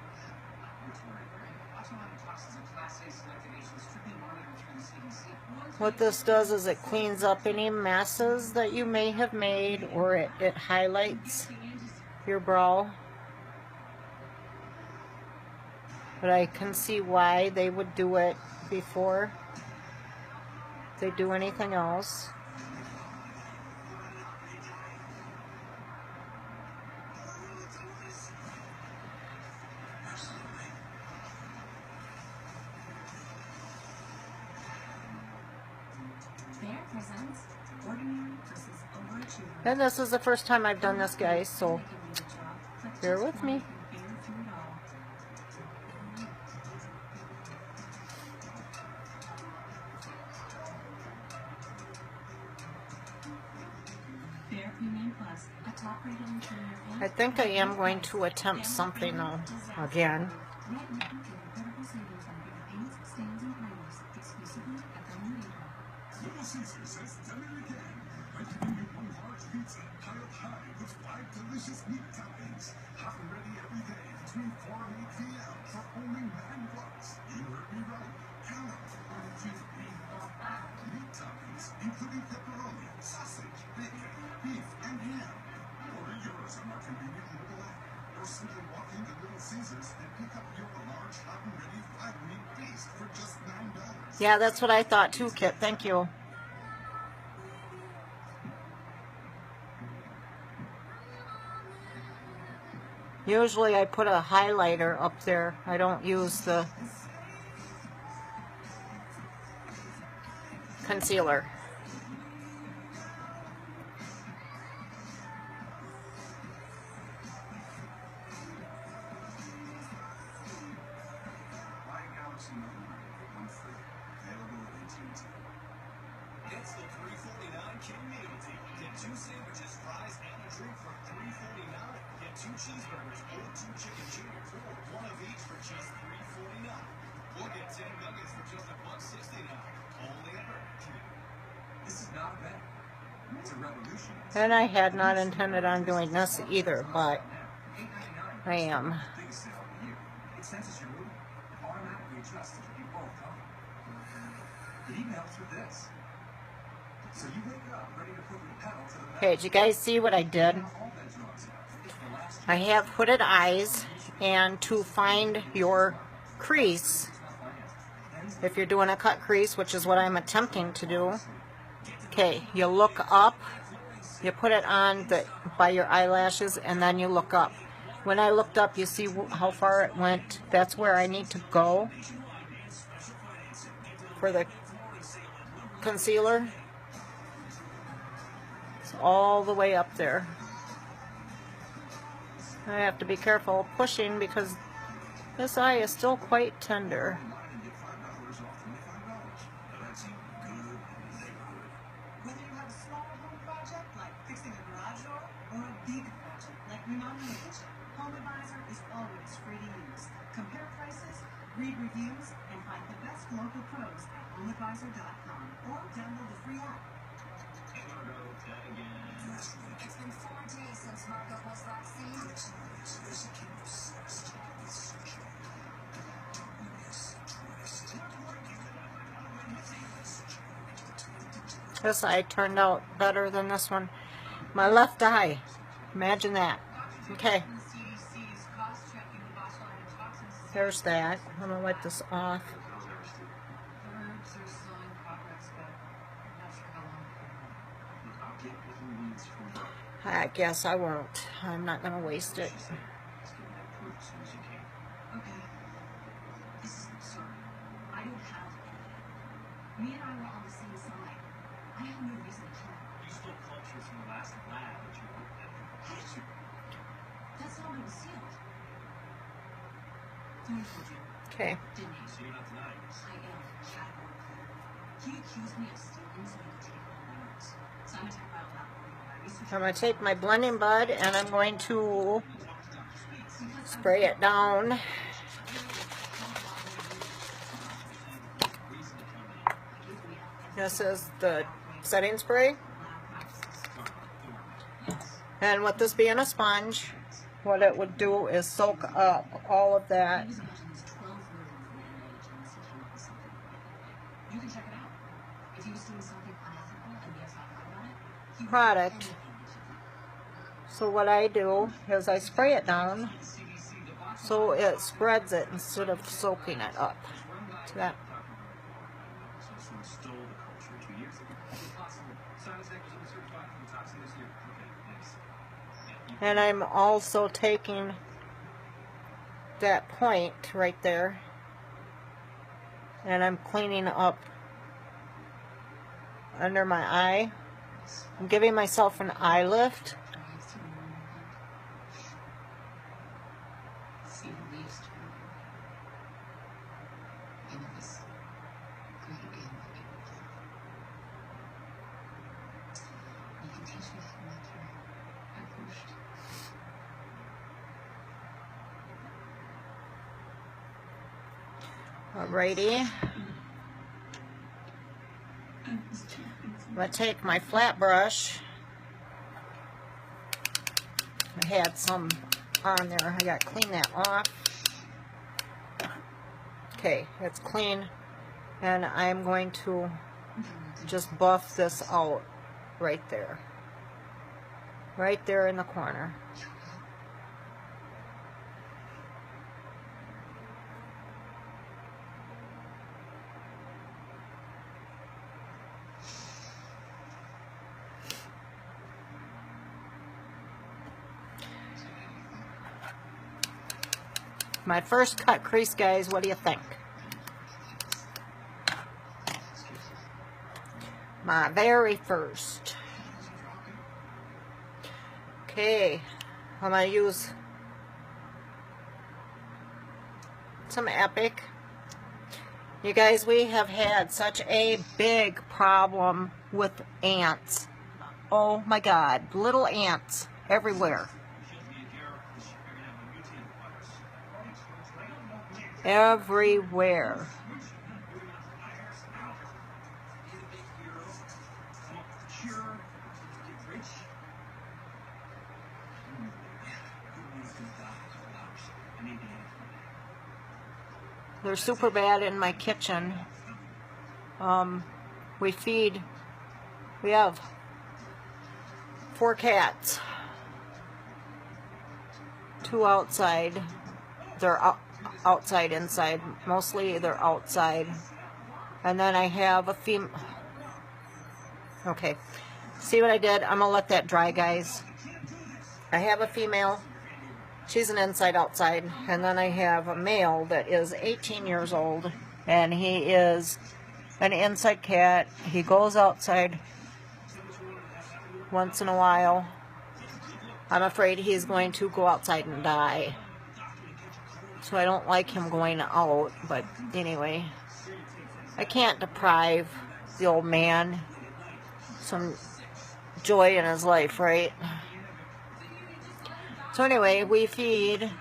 Which word? Botulinum toxins in Class A selected nations strictly monitored through the CDC. What this does is it cleans up any messes that you may have made, or it highlights your brow. But I can see why they would do it before they do anything else. And this is the first time I've done this, guys, so bear with me. I think I am going to attempt something though, again. Little Caesars has done it again by giving you one large pizza piled high with 5 delicious meat toppings. Hot and ready every day between 4 and 8 p.m. for only $9. You heard me right. Count on meat toppings, including pepperoni, sausage, bacon, beef, and ham. Order yours on our convenient mobile app, or simply walk into Little Caesars and pick up your large hot and ready 5-meat feast for just $9. Yeah, that's what I thought too, Kit. Thank you. Usually I put a highlighter up there. I don't use the concealer. It's the $3.49 King Meal Deal. Get 2 sandwiches, fries, and a drink for $3.49. Get 2 cheeseburgers or 2 chicken juniors, or 1 of each for just $3.49. Or get 10 nuggets for just $1.69. Only at Burger King. This is not a bet. It's a revolution. And I had not intended on doing this either, but I am. Biggest sale of the year. It senses your mood, automatically adjusts to keep you both comfortable. It even helps with this. So you wake up ready to put your pedal to the metal. Okay, did you guys see what I did? All that drugs have. It's the last I have hooded eyes, and to find your crease, if you're doing a cut crease, which is what I'm attempting to do, okay, you look up, you put it on by your eyelashes, and then you look up. When I looked up, you see how far it went. That's where I need to go for the concealer. It's all the way up there. I have to be careful pushing because this eye is still quite tender. Whether you have a small home project like fixing a garage door or a big project like remodeling a kitchen, HomeAdvisor is always free to use. Compare prices, read reviews, and find the best local pros at HomeAdvisor.com or download the free app. It's been 4 days since Marco was last seen. This eye turned out better than this one. My left eye. Imagine that. Okay. CDC's cost-checking the botulinum toxins. There's that. I'm going to wipe this off. The herbs are still in progress, but I'm not sure how long. I'll get what he needs from her. I guess I won't. I'm not going to waste it. Let's get that proof as soon as you can. Okay. This is absurd. I don't have anything. Me and I were on the same side. I have no reason to care. You stole cultures from the last lab that you worked at. How did you? That's not what was sealed. Tony told you, Okay. didn't he? So you're not denying this? I am categorically. He accused me of stealing so he could take all my notes. So I'm attacked by all that. I'm going to take my blending bud and I'm going to spray it down. This is the setting spray. And with this being a sponge, what it would do is soak up all of that You can check it out. If he was doing something unethical and he has not lied about it, he would product. end up So what I do is I spray it down so it spreads it instead of soaking it up. So that. So someone stole the culture 2 years ago. Is it possible? Silence Act was certified from the toxin this year. Okay, thanks. Yeah, And I'm also taking that point right there and I'm cleaning up under my eye. I'm giving myself an eye lift. drive through your head. See the leaves turn. And it was great again that you would play. You can teach me how to make your head pushed. Alrighty. I'm going to take my flat brush. I had some on there. I got to clean that off. Okay, it's clean. And I'm going to just buff this out right there. Right there in the corner. My first cut crease, guys, what do you think? My very first. Okay, I'm going to use some Epic. You guys, we have had such a big problem with ants. Oh my God, little ants everywhere. Everywhere. They're super bad in my kitchen. We have 4 cats. 2 outside. They're outside, inside. Mostly they're outside. And then I have a female. Okay. See what I did? I'm going to let that dry, guys. I have a female. She's an inside outside. And then I have a male that is 18 years old. And he is an inside cat. He goes outside once in a while. I'm afraid he's going to go outside and die. So I don't like him going out. But anyway, I can't deprive the old man some joy in his life, right? So anyway, we feed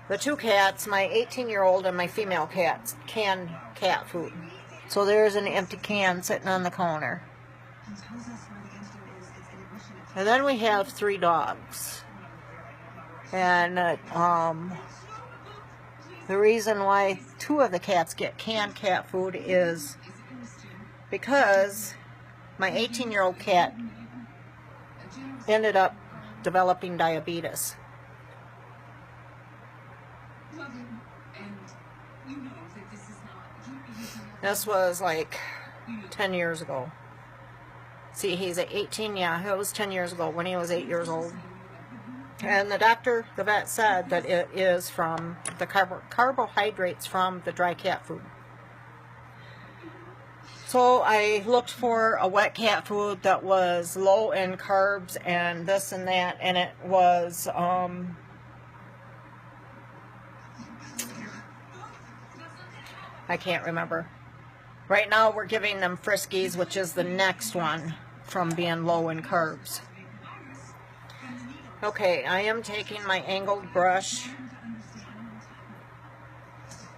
the 2 cats, my 18-year-old and my female cats, canned cat food. So there's an empty can sitting on the counter. And then we have 3 dogs. And the reason why 2 of the cats get canned cat food is because my 18-year-old cat ended up developing diabetes. This was like 10 years ago. See, he's at 18, yeah, it was 10 years ago when he was 8 years old. And the doctor, the vet, said that it is from the carbohydrates from the dry cat food. So I looked for a wet cat food that was low in carbs and this and that, and it was I can't remember. Right now we're giving them Friskies, which is the next one from being low in carbs. Okay, I am taking my angled brush,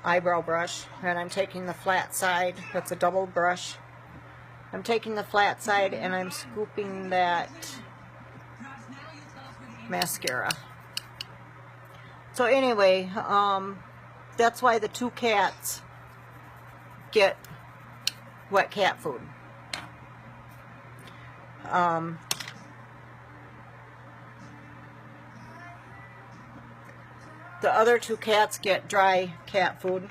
eyebrow brush, and I'm taking the flat side. That's a double brush. I'm taking the flat side and I'm scooping that mascara. So anyway, that's why the 2 cats get wet cat food. The other two cats get dry cat food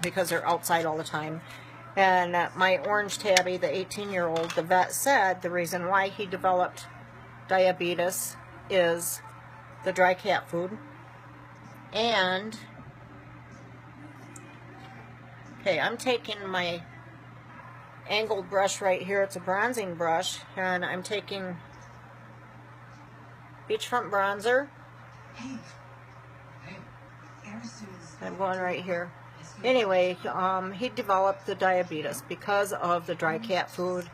because they're outside all the time. And my orange tabby, the 18-year-old, the vet said the reason why he developed diabetes is the dry cat food. And, okay, I'm taking my angled brush right here. It's a bronzing brush, and I'm taking Beachfront Bronzer. I'm going right here. Anyway, he developed the diabetes because of the dry cat food.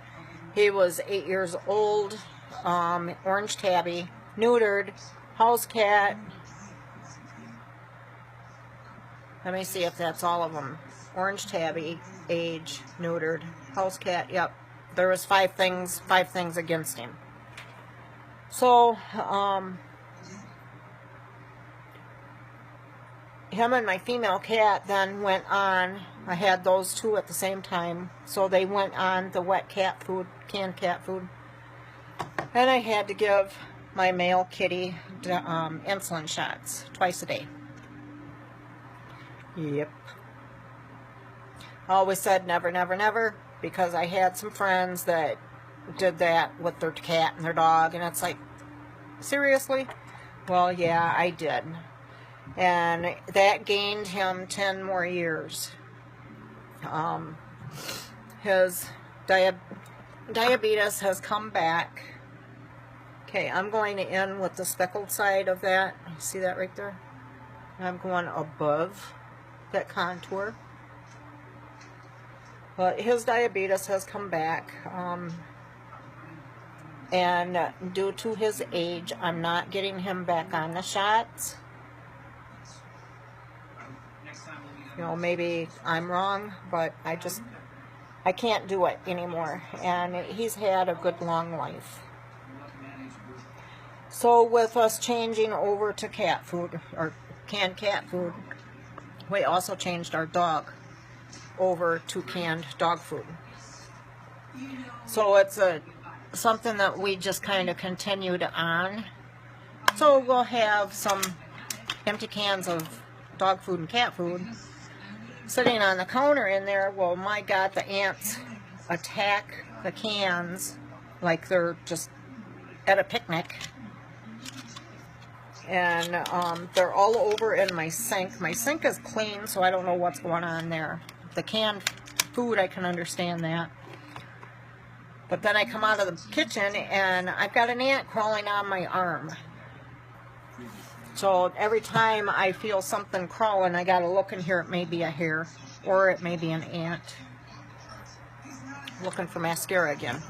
He was 8 years old, orange tabby, neutered, house cat. Let me see if that's all of them. Orange tabby, age, neutered, house cat. Yep, there was five things against him. So, him and my female cat then went on. I had those two at the same time, so they went on the wet cat food, canned cat food. And I had to give my male kitty insulin shots twice a day. Yep. I always said never, never, never, because I had some friends that did that with their cat and their dog, and it's like, seriously? Well, yeah, I did. And that gained him 10 more years. His diabetes has come back. Okay, I'm going to end with the speckled side of that. See that right there? I'm going above that contour. But his diabetes has come back. And due to his age, I'm not getting him back on the shots. You know, maybe I'm wrong, but I can't do it anymore. And he's had a good long life. So with us changing over to cat food, or canned cat food, we also changed our dog over to canned dog food. So it's something that we just kind of continued on. So we'll have some empty cans of dog food and cat food sitting on the counter in there. Well, my God, the ants attack the cans like they're just at a picnic. And they're all over in my sink. My sink is clean, so I don't know what's going on there. The canned food, I can understand that. But then I come out of the kitchen and I've got an ant crawling on my arm. So every time I feel something crawling, I gotta look in here. It may be a hair or it may be an ant. Looking for mascara again.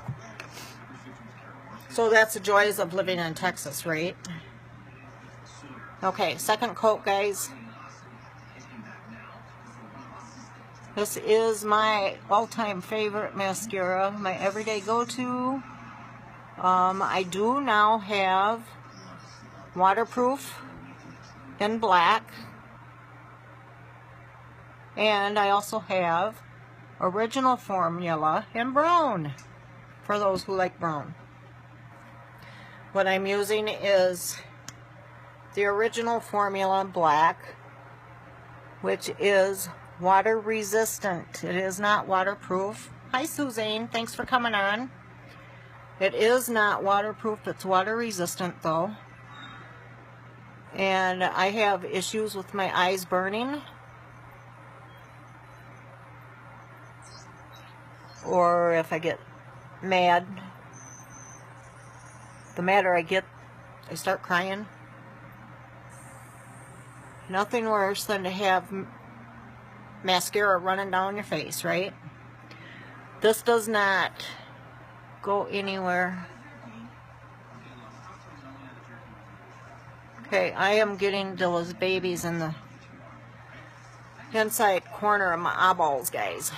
So that's the joys of living in Texas, right? Okay, second coat, guys. This is my all-time favorite mascara, my everyday go-to. I do now have waterproof in black. And I also have original formula in brown, for those who like brown. What I'm using is the original formula black, which is water resistant. It is not waterproof. Hi Suzanne, thanks for coming on. It is not waterproof, it's water resistant though. And I have issues with my eyes burning, or if I get mad. The madder I get, I start crying. Nothing worse than to have mascara running down your face, right? This does not go anywhere. Okay, I am getting those babies in the inside corner of my eyeballs, guys.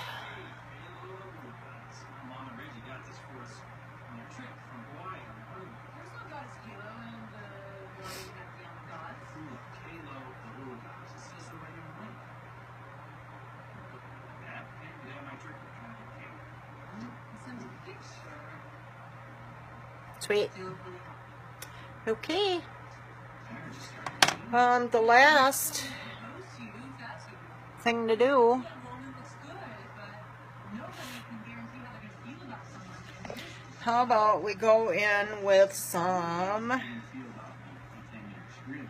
Sweet. They look really hot. Okay. Parents just started The last Opposed to you, that's a good thing to do. enrollment looks good, but nobody can guarantee how they're going to feel about someone. How about we go in with some how you feel about me in 10 years. Really.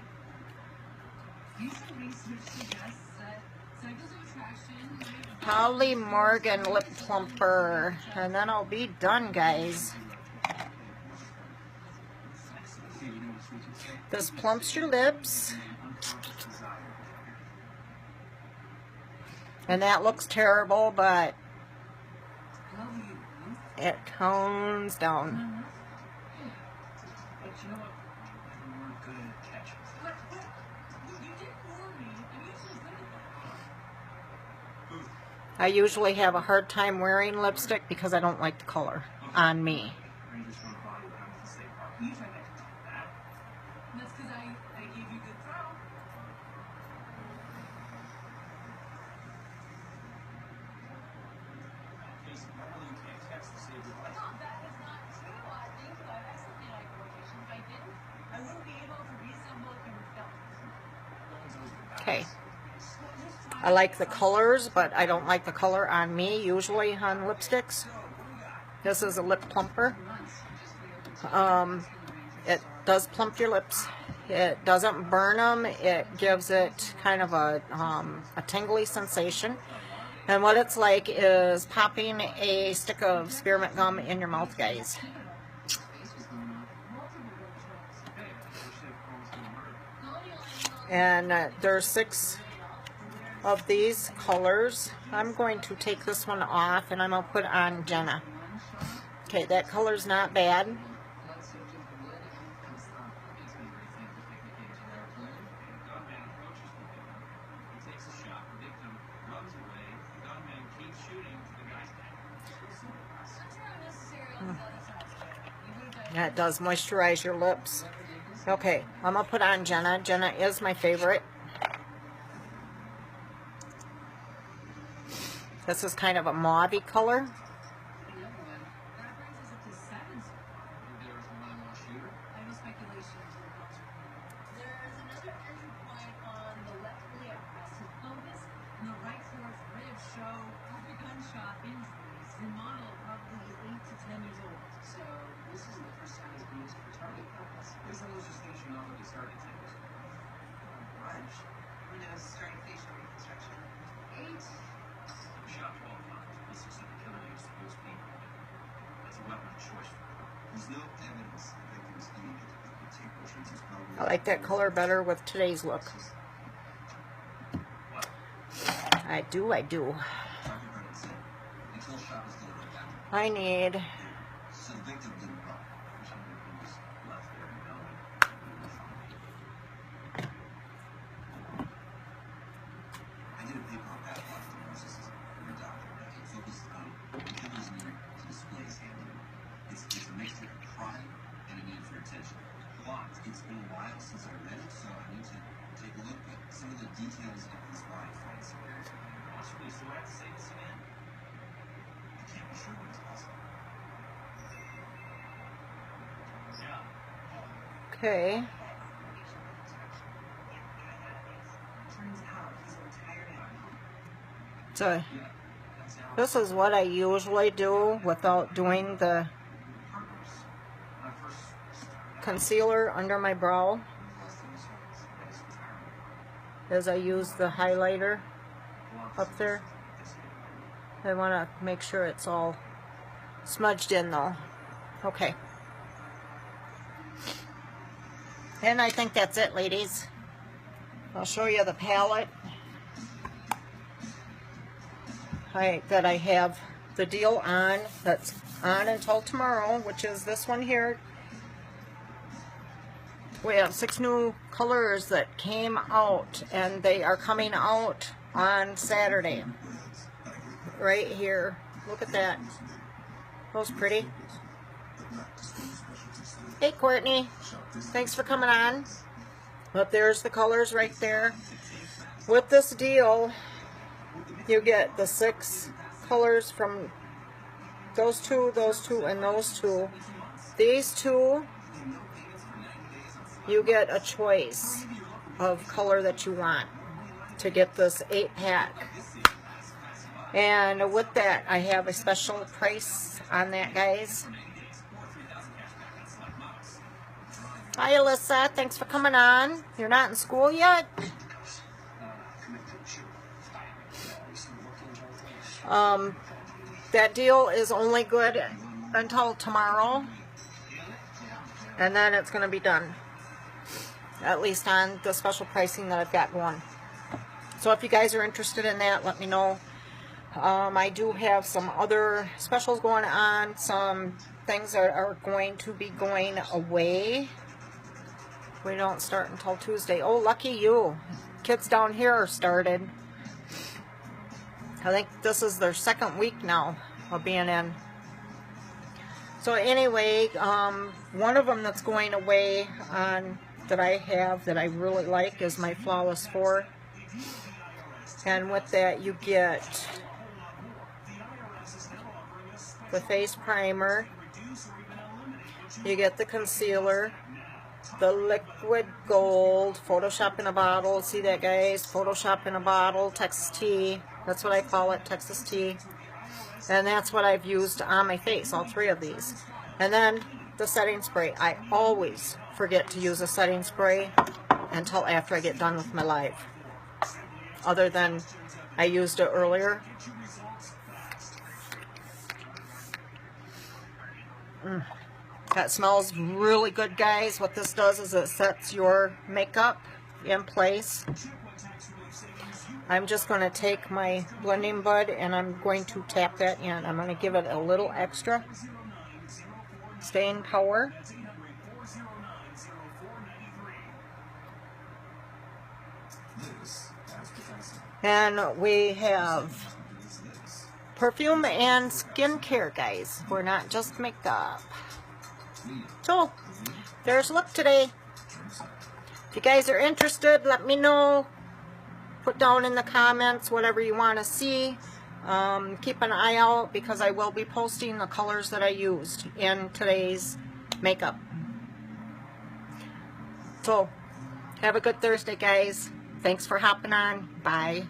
Recent research suggests that cycles of attraction might Holly Morgan Lip Plumper. And then I'll be done, guys. Hey, you know what switches say? This plumps your lips. Unconscious desire. And that looks terrible, but Love you. it tones down. But you know what? We weren't good at catching. But you did warn me. I'm usually good at that. I usually have a hard time wearing lipstick because I don't like the color on me. Rangers won a body when I was in state park. You tried to talk that. And that's because I gave you a good throw. Casey, normally you can't text to save your life. No, that is not true. I think that I certainly like quotation. If I didn't, I wouldn't be able to reassemble if you were felt. No one's always been back. Okay. I like the colors, but I don't like the color on me, usually on lipsticks. This is a lip plumper. It does plump your lips. It doesn't burn them. It gives it kind of a tingly sensation. And what it's like is popping a stick of spearmint gum in your mouth, guys. And there's 6 of these colors. I'm going to take this one off and I'm going to put on Jenna. Okay, that color's not bad. Gunman approaches the victim. He takes a shot. The victim runs away. The gunman keeps shooting to the guy's head. Such are unnecessary on the other side. You would have That does moisturize your lips. Okay, I'm going to put on Jenna. Jenna is my favorite. This is kind of a mauve-y color. That brings us up to 7 so far. Maybe there was more than one shooter. I have a speculation as to the cause. There's another entry point on the left iliac crest of pelvis, and the right fourth ribs show every gunshot injuries. Your model probably 8 to 10 years old. So this isn't the first time it's been used for target practice. This hallucination already started things. Brunch. You know, starting facial reconstruction. 8? Shot 12 times. This is the killer used to use people. That's a weapon of choice for her. There's no evidence the victim's immediate particular is probably. I like that color better with today's look. What? I do. Dr. Brennan said, until shot was delivered back. I need So the victim didn't run. Somebody who was left there in Melbourne. I did a paper on pathological narcissism for a doctor. It focused on Hitler's need to display his handling. It's a mixture of pride and a need for attention. Why? It's been a while since I read it, so I need to take a look at some of the details of his life. Possibly, so I have to say this again? I can't be sure when it's possible. Yeah. okay. Turns out he's a retired admiral. So this is what I usually do without doing the Partners. When I first started concealer under my brow. As I use the highlighter up there. I want to make sure it's all smudged in though. Okay. And I think that's it, ladies. I'll show you the palette that I have the deal on. That's on until tomorrow, which is this one here. We have 6 new colors that came out, and they are coming out on Saturday. Right here. Look at that. Those pretty. Hey, Courtney. Thanks for coming on. But there's the colors right there. With this deal, you get the 6 colors from those two, and those 2. these two, you get a choice of color that you want to get this 8-pack. And with that, I have a special price on that, guys. Hi, Alyssa. Thanks for coming on. You're not in school yet? That deal is only good until tomorrow, and then it's going to be done, at least on the special pricing that I've got going. So if you guys are interested in that, let me know. I do have some other specials going on, some things that are going to be going away. We don't start until Tuesday. Oh, lucky you. Kids down here are started. I think this is their second week now of being in. So anyway, one of them that's going away on that I have that I really like is my Flawless 4. And with that you get the face primer, you get the concealer, the liquid gold, Photoshop in a bottle. See that, guys? Photoshop in a bottle, Texas tea. That's what I call it, Texas tea. And that's what I've used on my face, all three of these. And then the setting spray. I always forget to use a setting spray until after I get done with my live. Other than I used it earlier. That smells really good, guys. What this does is it sets your makeup in place. I'm just going to take my blending bud and I'm going to tap that in. I'm going to give it a little extra staying power. And we have perfume and skincare, guys. We're not just makeup. So, there's a look today. If you guys are interested, let me know. Put down in the comments whatever you want to see. Keep an eye out because I will be posting the colors that I used in today's makeup. So, have a good Thursday, guys. Thanks for hopping on. Bye.